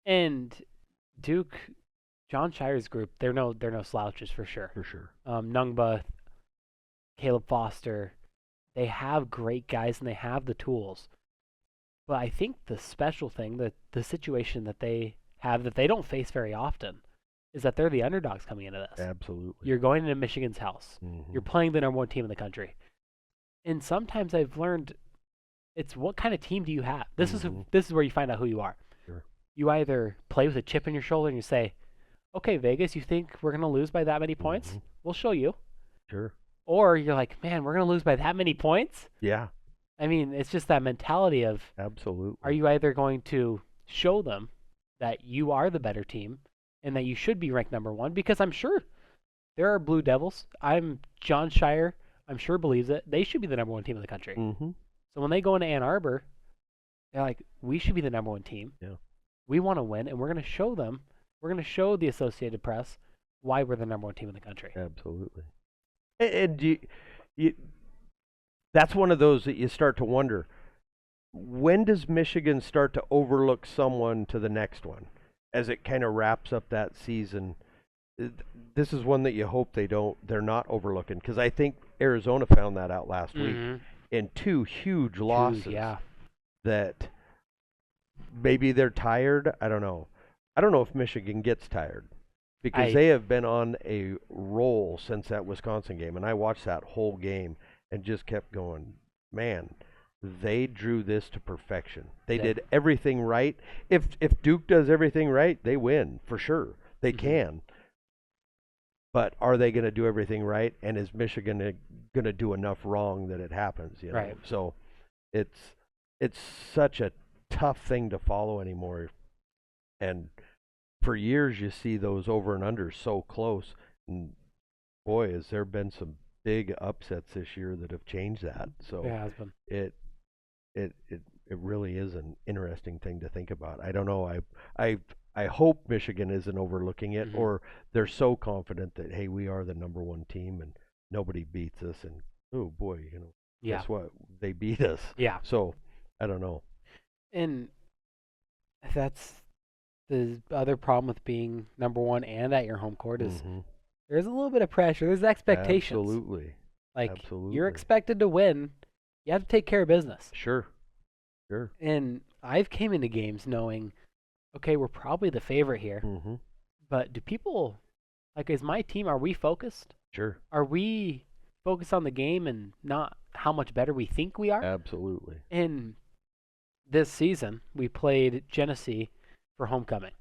And Duke, John Shire's group, they're no slouches for sure. For sure. Nungba, Caleb Foster, they have great guys and they have the tools. But I think the special thing, the situation that they have that they don't face very often, is that they're the underdogs coming into this. Absolutely. You're going into Michigan's house. Mhm. You're playing the number 1 team in the country. And sometimes I've learned it's what kind of team do you have? This is where you find out who you are. Sure. You either play with a chip in your shoulder and you say, okay, Vegas, you think we're going to lose by that many points? Mhm. We'll show you. Sure. Or you're like, man, we're going to lose by that many points? Yeah. I mean, it's just that mentality of, Absolutely. are you either going to show them that you are the better team, and that you should be ranked number one, because I'm sure there are Blue Devils. John Shire, I'm sure believes it. They should be the number one team in the country. Mm-hmm. So when they go into Ann Arbor, they're like, we should be the number one team. Yeah. We want to win, and we're going to show them. We're going to show the Associated Press why we're the number one team in the country. Absolutely. And that's one of those that you start to wonder, when does Michigan start to overlook someone to the next one as it kind of wraps up that season? This is one that you hope they're not overlooking, because I think Arizona found that out last week in 2 huge losses. Yeah. That maybe they're tired. I don't know. I don't know if Michigan gets tired, because they have been on a roll since that Wisconsin game, and I watched that whole game and just kept going, man, they drew this to perfection. They did everything right. If Duke does everything right, they win for sure. They can. But are they going to do everything right? And is Michigan going to do enough wrong that it happens? You know? Right. So it's such a tough thing to follow anymore. And for years, you see those over and unders so close. And boy, has there been some big upsets this year that have changed that. So There has been. it really is an interesting thing to think about. I don't know. I hope Michigan isn't overlooking it, or they're so confident that, hey, we are the number one team and nobody beats us, and oh boy, guess what? They beat us. Yeah. So I don't know. And that's the other problem with being number one and at your home court is there's a little bit of pressure. There's expectations. Absolutely. Absolutely. You're expected to win. You have to take care of business. Sure. And I've came into games knowing, okay, we're probably the favorite here. But do people, is my team, are we focused? Sure. Are we focused on the game and not how much better we think we are? Absolutely. And this season, we played Genesee for homecoming.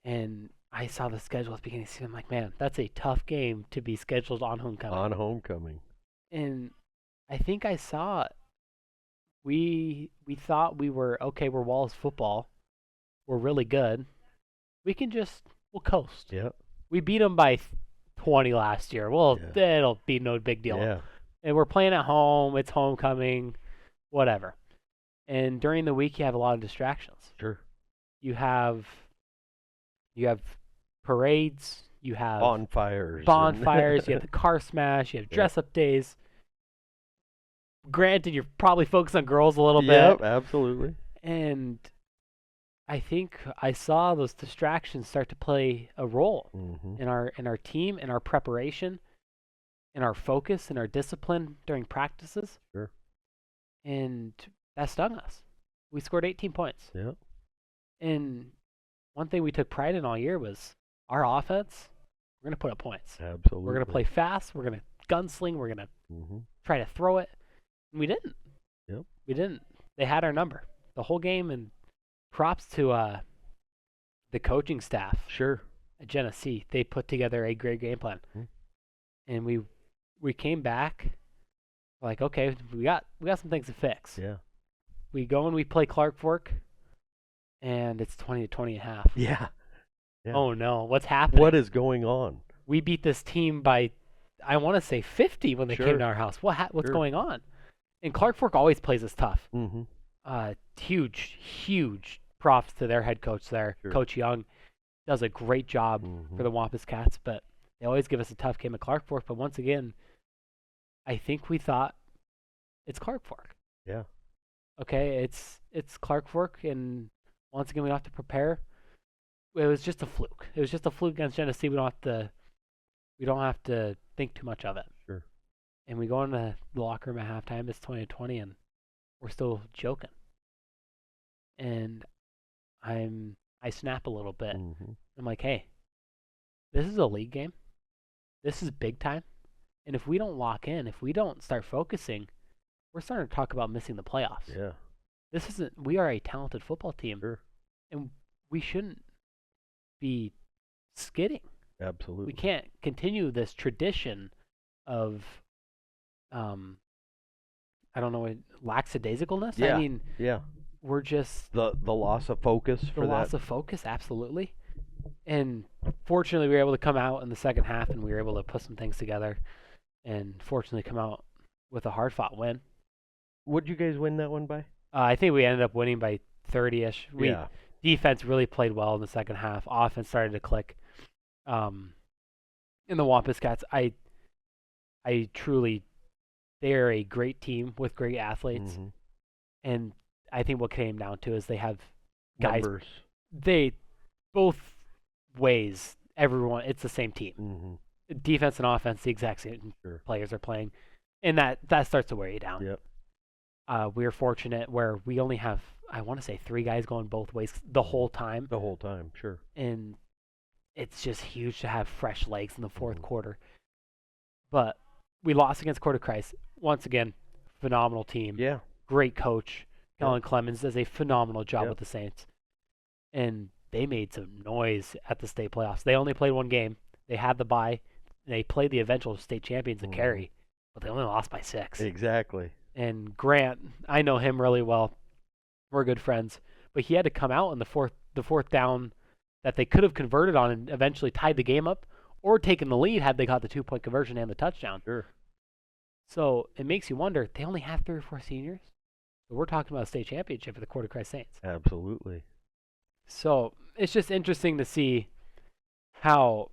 And I saw the schedule at the beginning of the season. I'm like, man, that's a tough game to be scheduled on homecoming. And I think I saw we thought we were, okay, we're Wallace football. We're really good. We'll coast. Yeah. We beat them by 20 last year. Well, it'll be no big deal. Yeah. And we're playing at home. It's homecoming, whatever. And during the week, you have a lot of distractions. Sure. You have parades. You have bonfires. You have the car smash. You have dress-up days. Granted, you're probably focused on girls a little bit. Yep, absolutely. And I think I saw those distractions start to play a role in our team, in our preparation, in our focus, in our discipline during practices. Sure. And that stung us. We scored 18 points. Yeah. And one thing we took pride in all year was our offense. We're going to put up points. Absolutely. We're going to play fast. We're going to gunsling. We're going to try to throw it. And we didn't. Yep. We didn't. They had our number the whole game, and props to the coaching staff. Sure. At Genesee, they put together a great game plan. And we came back like, okay, we got some things to fix. Yeah. We go and we play Clark Fork, and it's 20-20 and a half. Yeah. Oh no, what's happening? What is going on? We beat this team by, I want to say 50 when they came to our house. What's going on? And Clark Fork always plays us tough. Huge props to their head coach there. Coach Young does a great job for the Wampus Cats, but they always give us a tough game at Clark Fork. But once again, I think we thought it's Clark Fork. Yeah. Okay, it's Clark Fork, and once again we don't have to prepare. It was just a fluke. It was just a fluke against Genesee. We don't have to think too much of it. Sure. And we go into the locker room at halftime. It's 20-20, and we're still joking. And I snap a little bit. I'm like, hey, this is a league game. This is big time. And if we don't lock in, if we don't start focusing, we're starting to talk about missing the playoffs. Yeah. We are a talented football team. Sure. And we shouldn't be skidding. Absolutely. We can't continue this tradition of, I don't know, lackadaisicalness. Yeah. I mean, yeah. We're just the loss of focus for the that. loss of focus, absolutely. And fortunately, we were able to come out in the second half, and we were able to put some things together, and fortunately come out with a hard-fought win. Would you guys win that one by? I think we ended up winning by 30-ish. Yeah. Defense really played well in the second half. Offense started to click. In the Wampus Cats, I truly, they are a great team with great athletes, Mm-hmm. and I think what came down to is they have guys. Numbers. They both ways. Everyone, it's the same team. Mm-hmm. Defense and offense, the exact same Sure. players are playing, and that starts to wear you down. Yep. We're fortunate where we only have, I want to say, 3 guys going both ways the whole time. The whole time, sure. And it's just huge to have fresh legs in the fourth Mm-hmm. quarter. But we lost against Court of Christ. Once again, phenomenal team. Yeah. Great coach. Yep. Kellen Clemens does a phenomenal job Yep. with the Saints. And they made some noise at the state playoffs. They only played one game. They had the bye. They played the eventual state champions in Mhm. Cary, but they only lost by 6. Exactly. And Grant, I know him really well. We're good friends, but he had to come out in the fourth down that they could have converted on and eventually tied the game up, or taken the lead had they got the 2-point conversion and the touchdown. Sure. So it makes you wonder. They only have 3 or 4 seniors. So we're talking about a state championship for the Court of Christ Saints. Absolutely. So it's just interesting to see how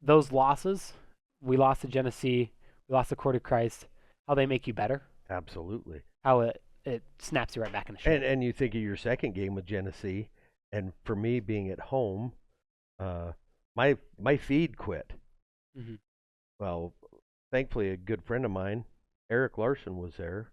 those losses, we lost to Genesee, we lost to Court of Christ, how they make you better, Absolutely. how it snaps you right back in the shape. And you think of your second game with Genesee, and for me being at home, my feed quit. Mm-hmm. Well, thankfully a good friend of mine, Eric Larson, was there,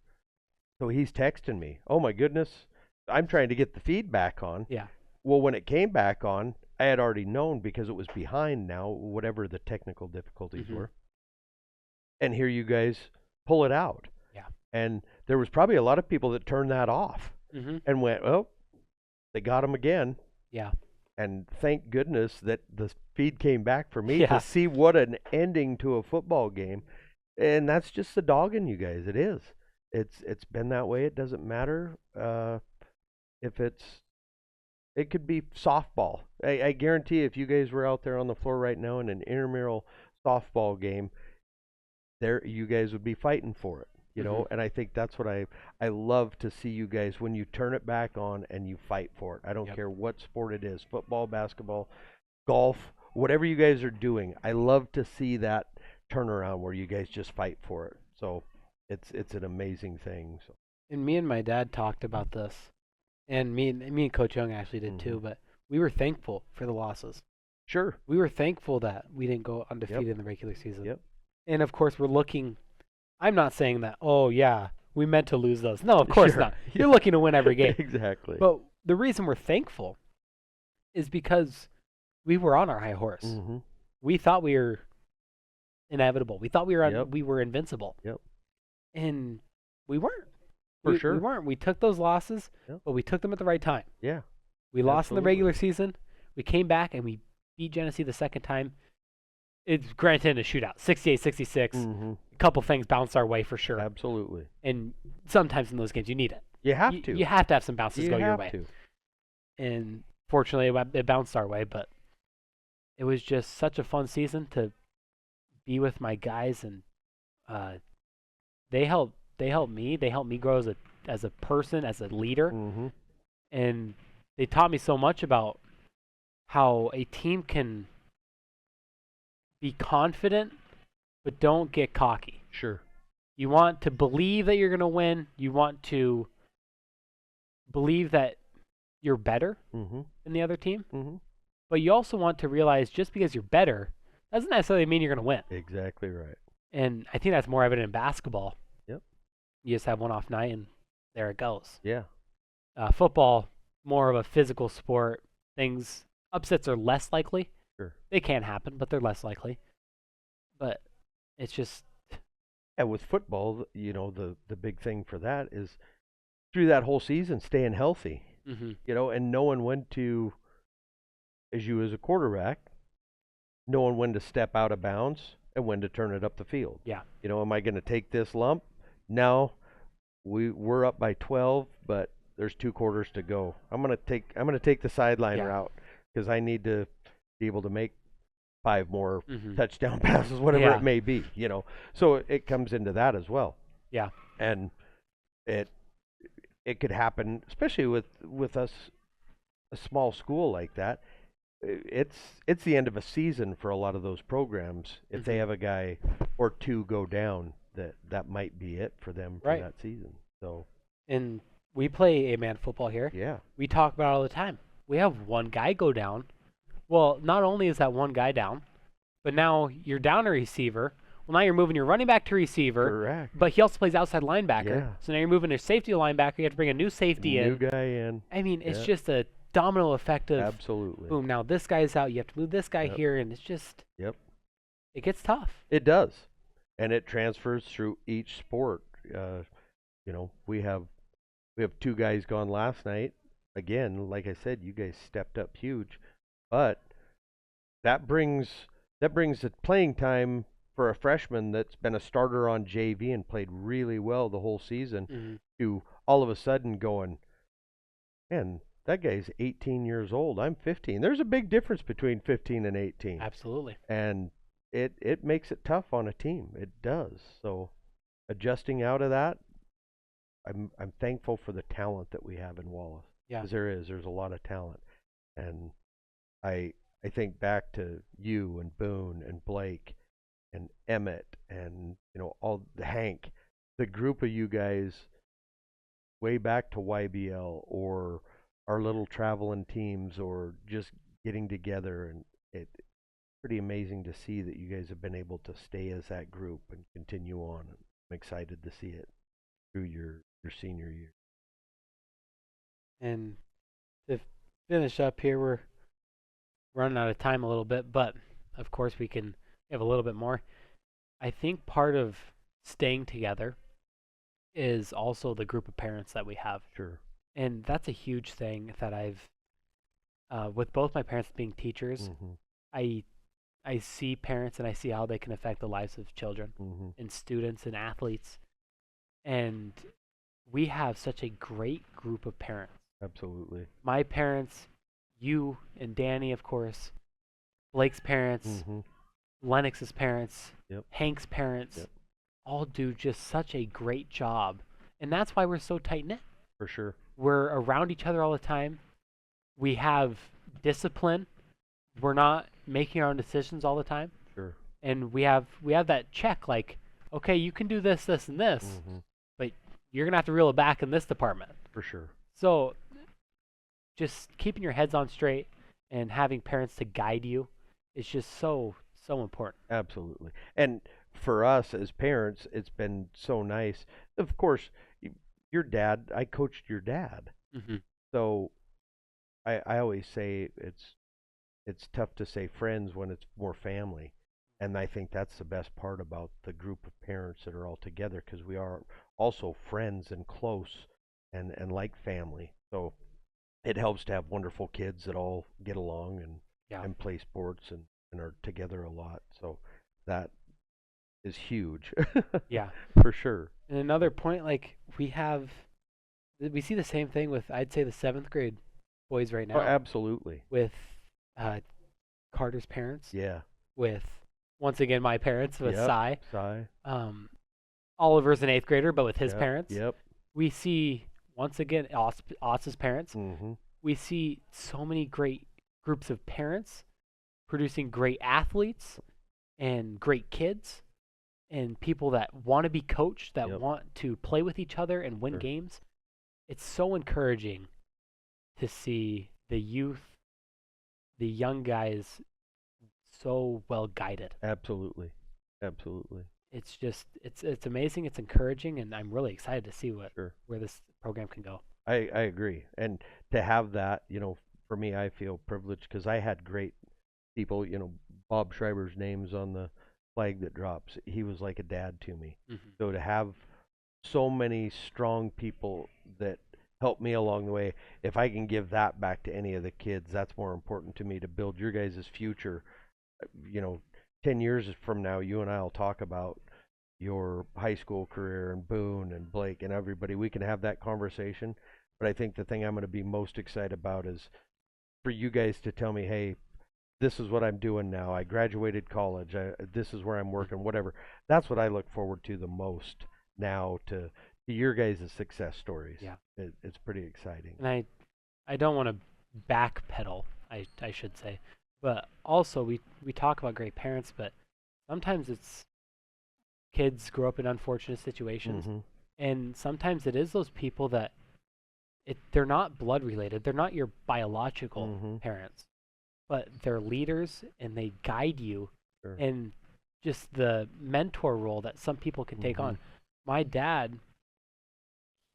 so he's texting me. Oh my goodness, I'm trying to get the feed back on. Yeah. Well, when it came back on, I had already known because it was behind now, whatever the technical difficulties Mhm. were. And here you guys pull it out. Yeah. And there was probably a lot of people that turned that off Mm-hmm. and went, oh, they got him again. Yeah. And thank goodness that the feed came back for me Yeah. to see what an ending to a football game. And that's just the dog in you guys. It is. It's been that way. It doesn't matter if it could be softball. I guarantee if you guys were out there on the floor right now in an intramural softball game, there you guys would be fighting for it. You know, and I think that's what I love to see you guys when you turn it back on and you fight for it. I don't Yep. care what sport it is, football, basketball, golf, whatever you guys are doing. I love to see that turnaround where you guys just fight for it. So it's an amazing thing. So And me and my dad talked about this, and me and Coach Young actually did too. Mhm. But we were thankful for the losses. sure. We were thankful that we didn't go undefeated in the regular season. Yep. And of course, we're looking. I'm not saying that. Oh yeah, we meant to lose those. No, of course Sure. not. You're looking to win every game. Exactly. But the reason we're thankful is because we were on our high horse. Mm-hmm. We thought we were inevitable. We thought we were Yep. we were invincible. Yep. And we weren't. For We sure. weren't. We took those losses, Yep. but we took them at the right time. Yeah. We lost in the Absolutely. regular season. We came back and we beat Genesee the second time. It's granted in a shootout, 68-66. Mm-hmm. A couple things bounced our way for sure. Absolutely. And sometimes in those games you need it. You have to. You have to have some bounces You go your have way. to. And fortunately, it bounced our way. But it was just such a fun season to be with my guys, and they helped me. They helped me grow as a person, as a leader, Mm-hmm. and they taught me so much about how a team can be confident, but don't get cocky. Sure. You want to believe that you're going to win. You want to believe that you're better Mm-hmm. than the other team. Mm-hmm. But you also want to realize just because you're better doesn't necessarily mean you're going to win. Exactly right. And I think that's more evident in basketball. Yep. You just have one off night and there it goes. Yeah. Football, more of a physical sport. Upsets are less likely. Sure. They can happen, but they're less likely. But it's just, And with football, you know, the big thing for that is through that whole season staying healthy. mm-hmm. You know, and knowing when to, as you as a quarterback, knowing when to step out of bounds and when to turn it up the field. Yeah. You know, am I going to take this lump? No, we're up by 12, but there's 2 quarters to go. I'm going to take the sideline Yeah. route because I need to be able to make 5 more Mm-hmm. touchdown passes, whatever Yeah. it may be, you know. So it comes into that as well. Yeah. And it it could happen, especially with us, a small school like that. It's the end of a season for a lot of those programs. If they Mm-hmm. have a guy or two go down, that might be it for them for Right. that season. So And we play A-man football here. yeah, We talk about it all the time. We have one guy go down. Well, not only is that one guy down, but now you're down a receiver. Well, now you're moving your running back to receiver, correct. but he also plays outside linebacker. Yeah, So now you're moving a safety to linebacker. You have to bring a new safety new in. guy in. I mean, it's Yeah, just a domino effect of absolutely. boom. Now this guy's out. You have to move this guy Yep. here, and it's just Yep. it gets tough. It does, and it transfers through each sport. You know, we have 2 guys gone last night. Again, like I said, you guys stepped up huge, but that brings the playing time for a freshman that's been a starter on JV and played really well the whole season Mm-hmm. to all of a sudden going, man, that guy's 18 years old. I'm 15. There's a big difference between 15 and 18, Absolutely. and it makes it tough on a team. It does. So adjusting out of that, I'm thankful for the talent that we have in Wallace, Yeah. because there's a lot of talent, and I I think back to you and Boone and Blake and Emmett and all the Hank, the group of you guys way back to YBL or our little traveling teams or just getting together, and it's pretty amazing to see that you guys have been able to stay as that group and continue on. I'm excited to see it through your senior year. And to finish up here, we're running out of time a little bit, but of course we can have a little bit more. I think part of staying together is also the group of parents that we have. Sure. And that's a huge thing that I've, with both my parents being teachers, Mhm. I I see parents and I see how they can affect the lives of children Mhm. and students and athletes. And we have such a great group of parents. Absolutely. My parents, you and Danny, of course, Blake's parents, Mhm. Lennox's parents, Yep. Hank's parents, Yep. all do just such a great job. And that's why we're so tight knit. For sure. We're around each other all the time. We have discipline. We're not making our own decisions all the time. Sure. And we have that check like, okay, you can do this, this, and this, Mhm. but you're gonna have to reel it back in this department. For sure. So just keeping your heads on straight and having parents to guide you is just so important. Absolutely. And for us as parents, it's been so nice. Of course, your dad, I coached your dad. Mm-hmm. So I always say it's tough to say friends when it's more family. And I think that's the best part about the group of parents that are all together, because we are also friends and close and like family. So it helps to have wonderful kids that all get along Yeah. and play sports and are together a lot. So that is huge. Yeah. For sure. And another point, like we see the same thing with I'd say the 7th grade boys right Oh, now absolutely. with uh, Carter's parents, Yeah. with once again my parents with Yep. Cy. Cy. Oliver's an 8th grader, but with his Yep. parents. Yep. We see once again Otz's parents. Mm-hmm. We see so many great groups of parents producing great athletes and great kids and people that want to be coached, that Yep. want to play with each other and win Sure. games. It's so encouraging to see the youth, the young guys so well guided. Absolutely. Absolutely. It's just it's amazing, it's encouraging, and I'm really excited to see Sure. where this program can go. I agree. And to have that, for me, I feel privileged because I had great people. Bob Schreiber's name's on the flag that drops. He was like a dad to me. Mm-hmm. So to have so many strong people that helped me along the way, if I can give that back to any of the kids, that's more important to me, to build your guys' future. 10 years from now, you and I will talk about your high school career and Boone and Blake and everybody. We can have that conversation. But I think the thing I'm going to be most excited about is for you guys to tell me, hey, this is what I'm doing now. I graduated college. This is where I'm working. Whatever. That's what I look forward to the most now. To your guys' success stories. Yeah. It's pretty exciting. And I don't want to backpedal, I should say, but also we talk about great parents, but sometimes it's kids grow up in unfortunate situations, Mm-hmm. and sometimes it is those people that they're not blood related, they're not your biological Mm-hmm. parents, but they're leaders and they guide you, Sure. and just the mentor role that some people can take Mm-hmm. on. My dad,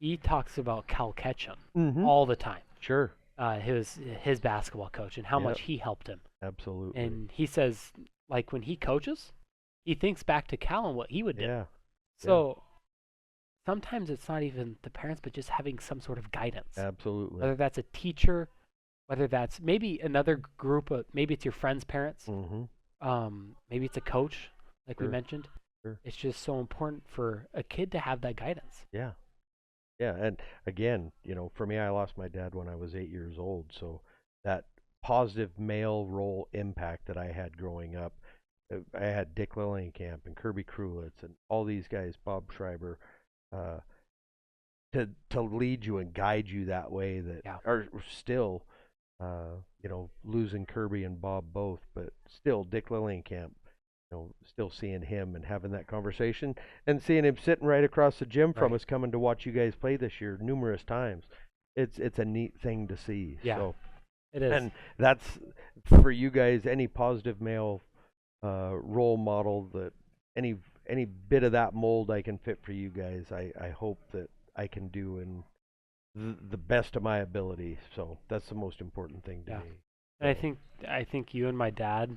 he talks about Cal Ketchum Mm-hmm. all the time. Sure. His basketball coach and how Yep. much he helped him. Absolutely. And he says, like, when he coaches, he thinks back to Cal and what he would do. Yeah. So sometimes it's not even the parents, but just having some sort of guidance. Absolutely. Whether that's a teacher, whether that's maybe another group of, maybe it's your friend's parents, Mm-hmm. maybe it's a coach, like we Sure. mentioned. Sure. It's just so important for a kid to have that guidance. Yeah. Yeah. And again, for me, I lost my dad when I was 8 years old. So that positive male role impact that I had growing up, I had Dick Lillienkamp and Kirby Krulitz and all these guys, Bob Schreiber, uh, to lead you and guide you that way that Yeah. are still, losing Kirby and Bob both, but still Dick Lillienkamp, still seeing him and having that conversation and seeing him sitting right across the gym from Right. us, coming to watch you guys play this year numerous times. It's a neat thing to see. Yeah. So, It is. and that's for you guys. Any positive male role model that any bit of that mold I can fit for you guys, I hope that I can do in the best of my ability. So that's the most important thing to Yeah. me. And So, I think you and my dad,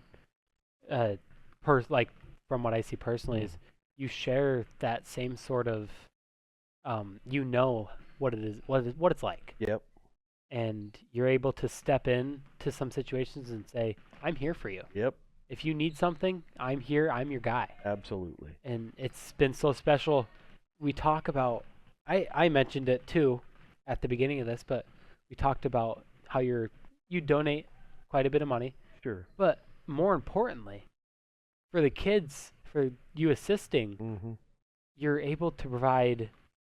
like from what I see personally, is you share that same sort of, what it is, what it's like, yep. and you're able to step in to some situations and say, "I'm here for you. Yep. If you need something, I'm here. I'm your guy." Absolutely. And it's been so special. We talk about, I mentioned it too at the beginning of this, but we talked about how you donate quite a bit of money, Sure. but more importantly, for the kids, for you assisting, Mm-hmm. you're able to provide,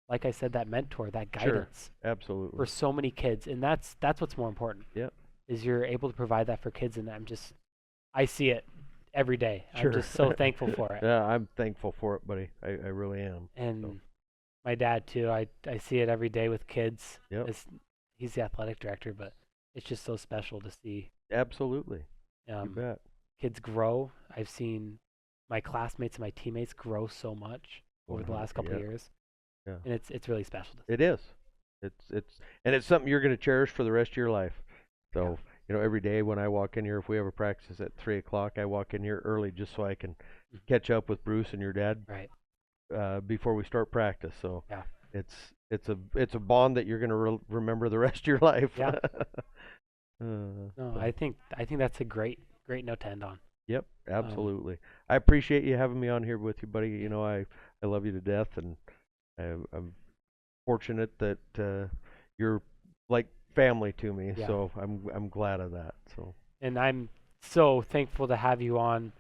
like I said, that mentor, that guidance Absolutely. for so many kids, and that's what's more important. Yep. Is you're able to provide that for kids, and I see it every day. Sure. I'm just so thankful for it. Yeah, I'm thankful for it, buddy. I really am. And So. my dad too. I see it every day with kids. Yep. He's the athletic director, but it's just so special to see Absolutely. You bet. kids grow. I've seen my classmates and my teammates grow so much over the last couple of years. Yeah. And it's really special to see. It is. It's something you're going to cherish for the rest of your life. So, every day when I walk in here, if we have a practice at 3:00, I walk in here early just so I can catch up with Bruce and your dad Right. before we start practice. So Yeah. it's a bond that you're going to remember the rest of your life. Yeah. No, No, I think that's a great note to end on. Yep, absolutely. I appreciate you having me on here with you, buddy. I love you to death, and I'm fortunate that you're like family to me. Yeah. So I'm glad of that. So. And I'm so thankful to have you on,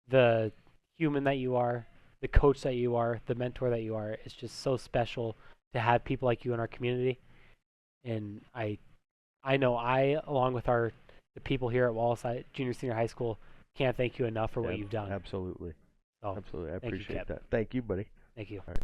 the human that you are, the coach that you are, the mentor that you are. It's just so special to have people like you in our community. And I know along with the people here at Wallace Junior Senior High School, can't thank you enough for what you've done. Absolutely. So, Absolutely. I thank you, appreciate Kip. that. Thank you, buddy. Thank you. All right.